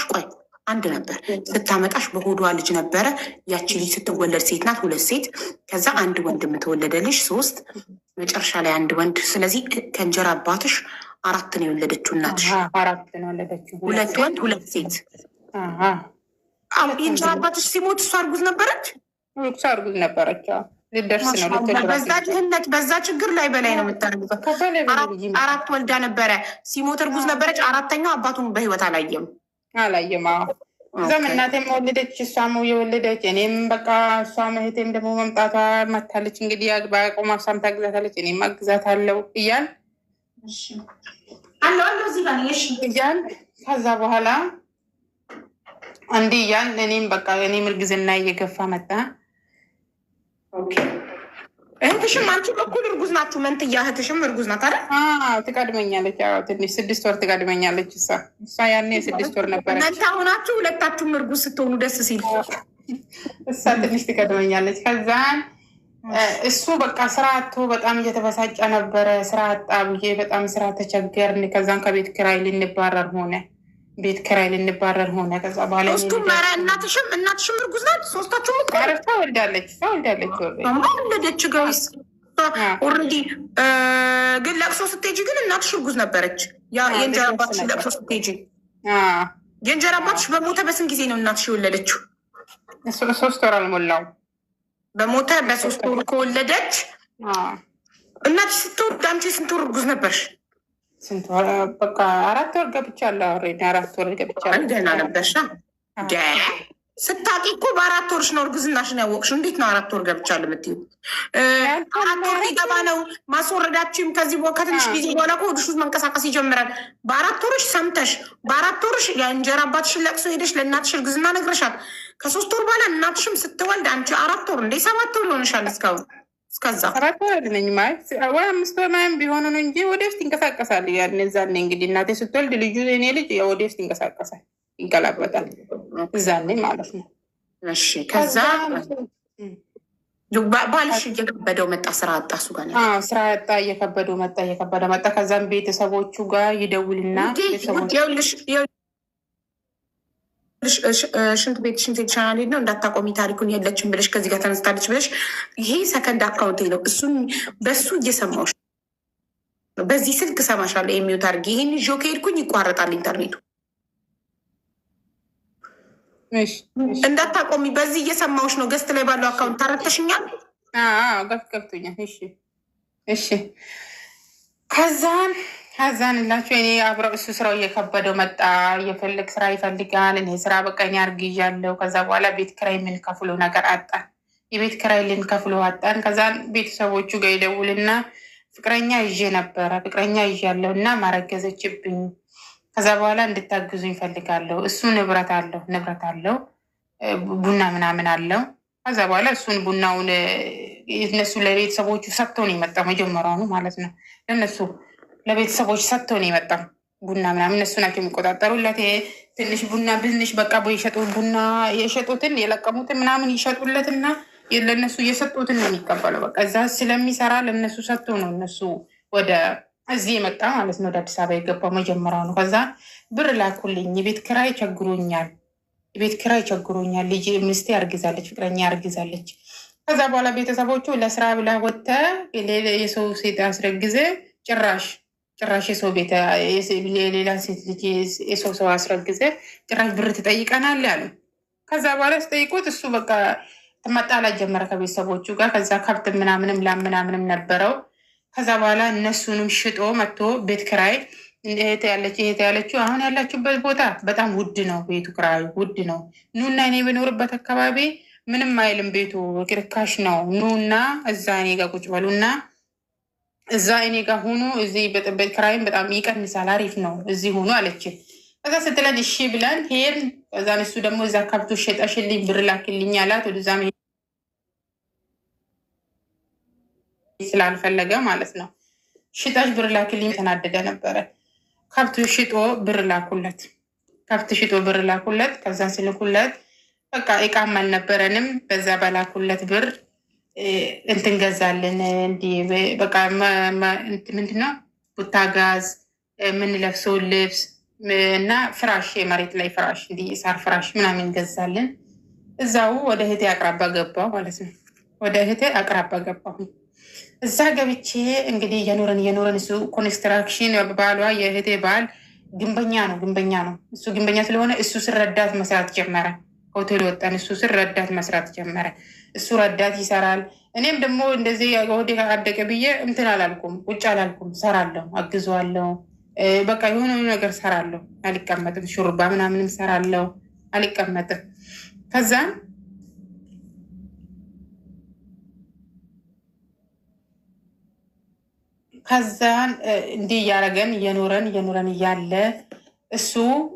አንድ ነበር ስታመጣሽ በሆዷ ልጅ ነበረ። ያቺ ልጅ ስትወለድ ሴት ናት፣ 2 ሴት። ከዛ አንድ ወንድም ተወለደልሽ 3፣ መጨረሻ ላይ አንድ ወንድ። ስለዚህ ከእንጀራ አባትሽ 4 ነው የወለደችው እናትሽ። 4 ነው የወለደችው፣ 2 ወንድ 2 ሴት። የእንጀራ አባትሽ ሲሞት እሷ እርጉዝ ነበረች። እርጉዝ ነበረች። ልደርስ ነው በዛ ድህነት በዛ ችግር ላይ በላይ ነው የምታደርጉት። 4 ወልዳ ነበረ፣ ሲሞት እርጉዝ ነበረች። 4ተኛው አባቱን በህይወት አላየም። እዛም እናቴም ወለደች፣ እሷም የወለደች እኔም በቃ እሷም እህቴም ደግሞ መምጣቷ መታለች። እንግዲህ በቆማ እሷም ታግዛታለች፣ እኔም አግዛታለሁ እያል ከዛ በኋላ እንዲህ እያል እኔም በቃ እኔም እርግዝና እየገፋ መጣ። እህትሽም አንቺ በኩል እርጉዝ ናችሁ? መንትያ እህትሽም እርጉዝ ናት አይደል? ትቀድመኛለች። ትንሽ 6 ወር ትቀድመኛለች። እሷ ያኔ 6 ወር ነበረች። መንታ ሆናችሁ ሁለታችሁም እርጉዝ ስትሆኑ ደስ ሲል እሷ ትንሽ ትቀድመኛለች። ከዛን እሱ በቃ ስራ አጥቶ በጣም እየተበሳጨ ነበረ። ስራ አጣ ብዬ በጣም ስራ ተቸገርን። ከዛን ከቤት ኪራይ ልንባረር ሆነ። ከዛ በኋላ እናትሽም እርጉዝ ናት? ሶስታችሁም ወልዳለች። ወለደች ጋይስ ኦልሬዲ። ግን ለቅሶ ስትሄጂ ግን እናትሽ እርጉዝ ነበረች። የእንጀራ አባትሽ ለቅሶ ስትሄጂ የእንጀራ አባትሽ በሞተ በስንት ጊዜ ነው እናትሽ የወለደችው? 3 ወር አልሞላው። በሞተ በ3 ወር ከወለደች እናትሽ ስትወልድ አንቺ ስንት ወር እርጉዝ ነበርሽ? በቃ 4 ወር ገብቻለሁ። 4 ወር ገብቻለሁ። ደህና ነበርሽ። ስታቂ እኮ በ4 ወርሽ ነው እርግዝናሽን ያወቅሽው። እንዴት ነው 4 ወር ገብቻለሁ የምትይው? 4 ወር ሊገባ ነው ማስወረዳችም። ከዚህ ከትንሽ ጊዜ በኋላ ሆድሽ ውስጥ መንቀሳቀስ ይጀምራል። በ4 ወርሽ ሰምተሽ በ4 ወርሽ የእንጀራ አባትሽን ለቅሶ ሄደሽ ለእናትሽ እርግዝና ነግረሻል። ከ3 ወር በኋላ እናትሽም ስትወልድ አንቺ 4 ወር 7 ወር ይሆንሻል እስካሁን እስከዛ 4 ወር ነኝ ማለት ወይ 5 ወር ምናምን ቢሆኑ ነው እንጂ ወደፊት ይንቀሳቀሳል። ያን ዛኔ እንግዲህ እናቴ ስትወልድ ልጁ እኔ ልጅ ወደፊት ይንቀሳቀሳል፣ ይገላበጣል። እዛኔ ማለት ነው። እሺ ከዛ ባልሽ እየከበደው መጣ፣ ስራ አጣ። እሱ ጋር ስራ አጣ፣ እየከበደው መጣ። ከዛም ቤተሰቦቹ ጋር ይደውልና ሽንት ቤት ቻናል ነው እንዳታቆሚ ታሪኩን የለችም ብለሽ ከዚህ ጋር ተነስታለች ብለሽ ይሄ ሰከንድ አካውንት ነው። እሱን በሱ እየሰማሁሽ ነው። በዚህ ስልክ ሰማሻለሁ። የሚዩት አድርጊ። ይህን ይዞ ከሄድኩኝ ይቋረጣል ኢንተርኔቱ። እንዳታቆሚ። በዚህ እየሰማሁሽ ነው። ገስት ላይ ባለው አካውንት ታረተሽኛል። ገብቶኛል። እሺ ከዛን ላቸው እኔ አብረው እሱ ስራው እየከበደው መጣ። እየፈልግ ስራ ይፈልጋል። እኔ ስራ በቃ እኔ አርግዣለሁ። ከዛ በኋላ ቤት ክራይ የምንከፍሎ ነገር አጣን። የቤት ክራይ ልንከፍሎ አጣን። ከዛን ቤተሰቦቹ ጋር ይደውልና ፍቅረኛ ይዤ ነበረ፣ ፍቅረኛ ይዣለሁ እና ማረገዘችብኝ። ከዛ በኋላ እንድታግዙ ይፈልጋለሁ። እሱ ንብረት አለው ቡና ምናምን አለው። ከዛ በኋላ እሱን ቡናውን እነሱ ለቤተሰቦቹ ሰጥቶ ነው የመጣው መጀመሪያውኑ ማለት ነው። ለቤተሰቦች ሰጥቶ ነው የመጣው ቡና ምናምን እነሱ ናቸው የሚቆጣጠሩለት። ትንሽ ቡና ብንሽ በቃ ቡና የሸጡትን የለቀሙትን ምናምን ይሸጡለትና ለእነሱ እየሰጡትን ነው የሚቀበለው። በቃ እዛ ስለሚሰራ ለእነሱ ሰጥቶ ነው እነሱ ወደ እዚህ የመጣ ማለት ነው። ወደ አዲስ አበባ የገባው መጀመሪያው ነው። ከዛ ብር ላኩልኝ፣ የቤት ኪራይ ቸግሮኛል፣ ልጅ ሚስቴ አርግዛለች፣ ፍቅረኛ አርግዛለች። ከዛ በኋላ ቤተሰቦቹ ለስራ ብላ ወጥተ የሰው ሴት አስረግዘ ጭራሽ የሰው ቤት የሌላ ሴት ልጅ የሰው ሰው አስረግዘ ጭራሽ ብር ትጠይቀናል ያሉ። ከዛ በኋላ ስጠይቁት እሱ በቃ መጣላት ጀመረ ከቤተሰቦቹ ጋር። ከዛ ከብት ምናምንም ላምናምንም ነበረው። ከዛ በኋላ እነሱንም ሽጦ መጥቶ ቤት ክራይ እህት ያለችው አሁን ያላችሁበት ቦታ በጣም ውድ ነው፣ ቤቱ ክራዩ ውድ ነው። ኑና እኔ በኖርበት አካባቢ ምንም አይልም፣ ቤቱ ርካሽ ነው። ኑና እዛ እኔ ጋር ቁጭ በሉና እዛ እኔ ጋር ሁኑ፣ እዚህ ቤት ክራይም በጣም ይቀንሳል፣ አሪፍ ነው፣ እዚህ ሁኑ አለች። ከዛ ስትለን እሺ ብለን ሄድን። ከዛን እሱ ደግሞ እዛ ከብቱ ሸጠሽልኝ ብር ላክልኝ አላት። ወደዛ ስላልፈለገ ማለት ነው ሽጣሽ ብር ላክልኝ ተናደደ ነበረ። ከብቱ ሽጦ ብር ላኩለት። ከዛ ስልኩለት በቃ እቃም አልነበረንም። በዛ በላኩለት ብር እንትን ገዛልን። እንዲህ በቃ ምንድነው ቡታጋዝ፣ የምንለብሰውን ልብስ እና ፍራሽ፣ የመሬት ላይ ፍራሽ፣ እንዲህ ሳር ፍራሽ ምናምን ገዛልን። እዛው ወደ እህቴ አቅራባ ገባሁ ማለት ነው። ወደ እህቴ አቅራባ ገባሁ። እዛ ገብቼ እንግዲህ የኖረን እሱ ኮንስትራክሽን ባሏ የእህቴ ባል ግንበኛ ነው። እሱ ግንበኛ ስለሆነ እሱ ስረዳት መስራት ጀመረ። ሆቴል ወጣን። እሱ ስረዳት መስራት ጀመረ። እሱ ረዳት ይሰራል። እኔም ደግሞ እንደዚህ ወደ አደቀ ብዬ እንትን አላልኩም፣ ቁጭ አላልኩም። ሰራለሁ፣ አግዘዋለሁ። በቃ የሆነ ነገር ሰራለሁ፣ አልቀመጥም። ሹሩባ ምናምንም ሰራለሁ፣ አልቀመጥም። ከዛን እንዲህ እያደረገን እየኖረን እያለ እሱ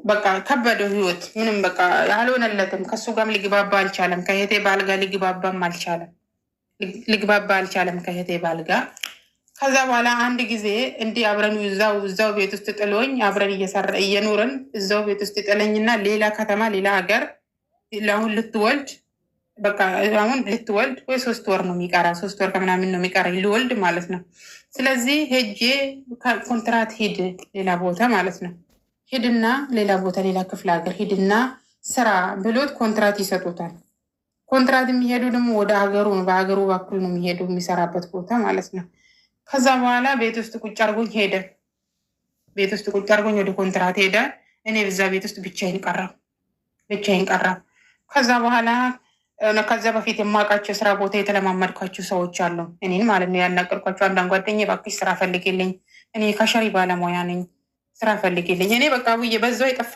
በቃ ከበደው ህይወት። ምንም በቃ አልሆነለትም። ከእሱ ጋርም ሊግባባ አልቻለም። ከእህቴ ባል ጋር ሊግባባ አልቻለም ከእህቴ ባል ጋር። ከዛ በኋላ አንድ ጊዜ እንዲህ አብረን እዛው ቤት ውስጥ ጥሎኝ አብረን እየኖርን እዛው ቤት ውስጥ ጥለኝና ሌላ ከተማ ሌላ ሀገር ለአሁን ልትወልድ በቃ አሁን ልትወልድ ወይ 3 ወር ነው የሚቀራ፣ 3 ወር ከምናምን ነው የሚቀራ ልወልድ ማለት ነው። ስለዚህ ሄጄ ኮንትራት ሂድ ሌላ ቦታ ማለት ነው። ሂድና ሌላ ቦታ ሌላ ክፍለ ሀገር ሂድና ስራ ብሎት ኮንትራት ይሰጡታል። ኮንትራት የሚሄዱ ደግሞ ወደ ሀገሩ ነው፣ በሀገሩ በኩል ነው የሚሄዱ የሚሰራበት ቦታ ማለት ነው። ከዛ በኋላ ቤት ውስጥ ቁጭ አርጎኝ ሄደ። ቤት ውስጥ ቁጭ አርጎኝ ወደ ኮንትራት ሄደ። እኔ በዛ ቤት ውስጥ ብቻዬን ቀረሁ። ከዛ በኋላ ከዛ በፊት የማውቃቸው ስራ ቦታ የተለማመድኳቸው ሰዎች አሉ፣ እኔን ማለት ነው ያናገርኳቸው። አንዳንድ ጓደኛዬ እባክሽ ስራ ፈልግልኝ፣ እኔ ከሸሪ ባለሙያ ነኝ፣ ስራ ፈልግልኝ። እኔ በቃ ብዬ በዛው የጠፋ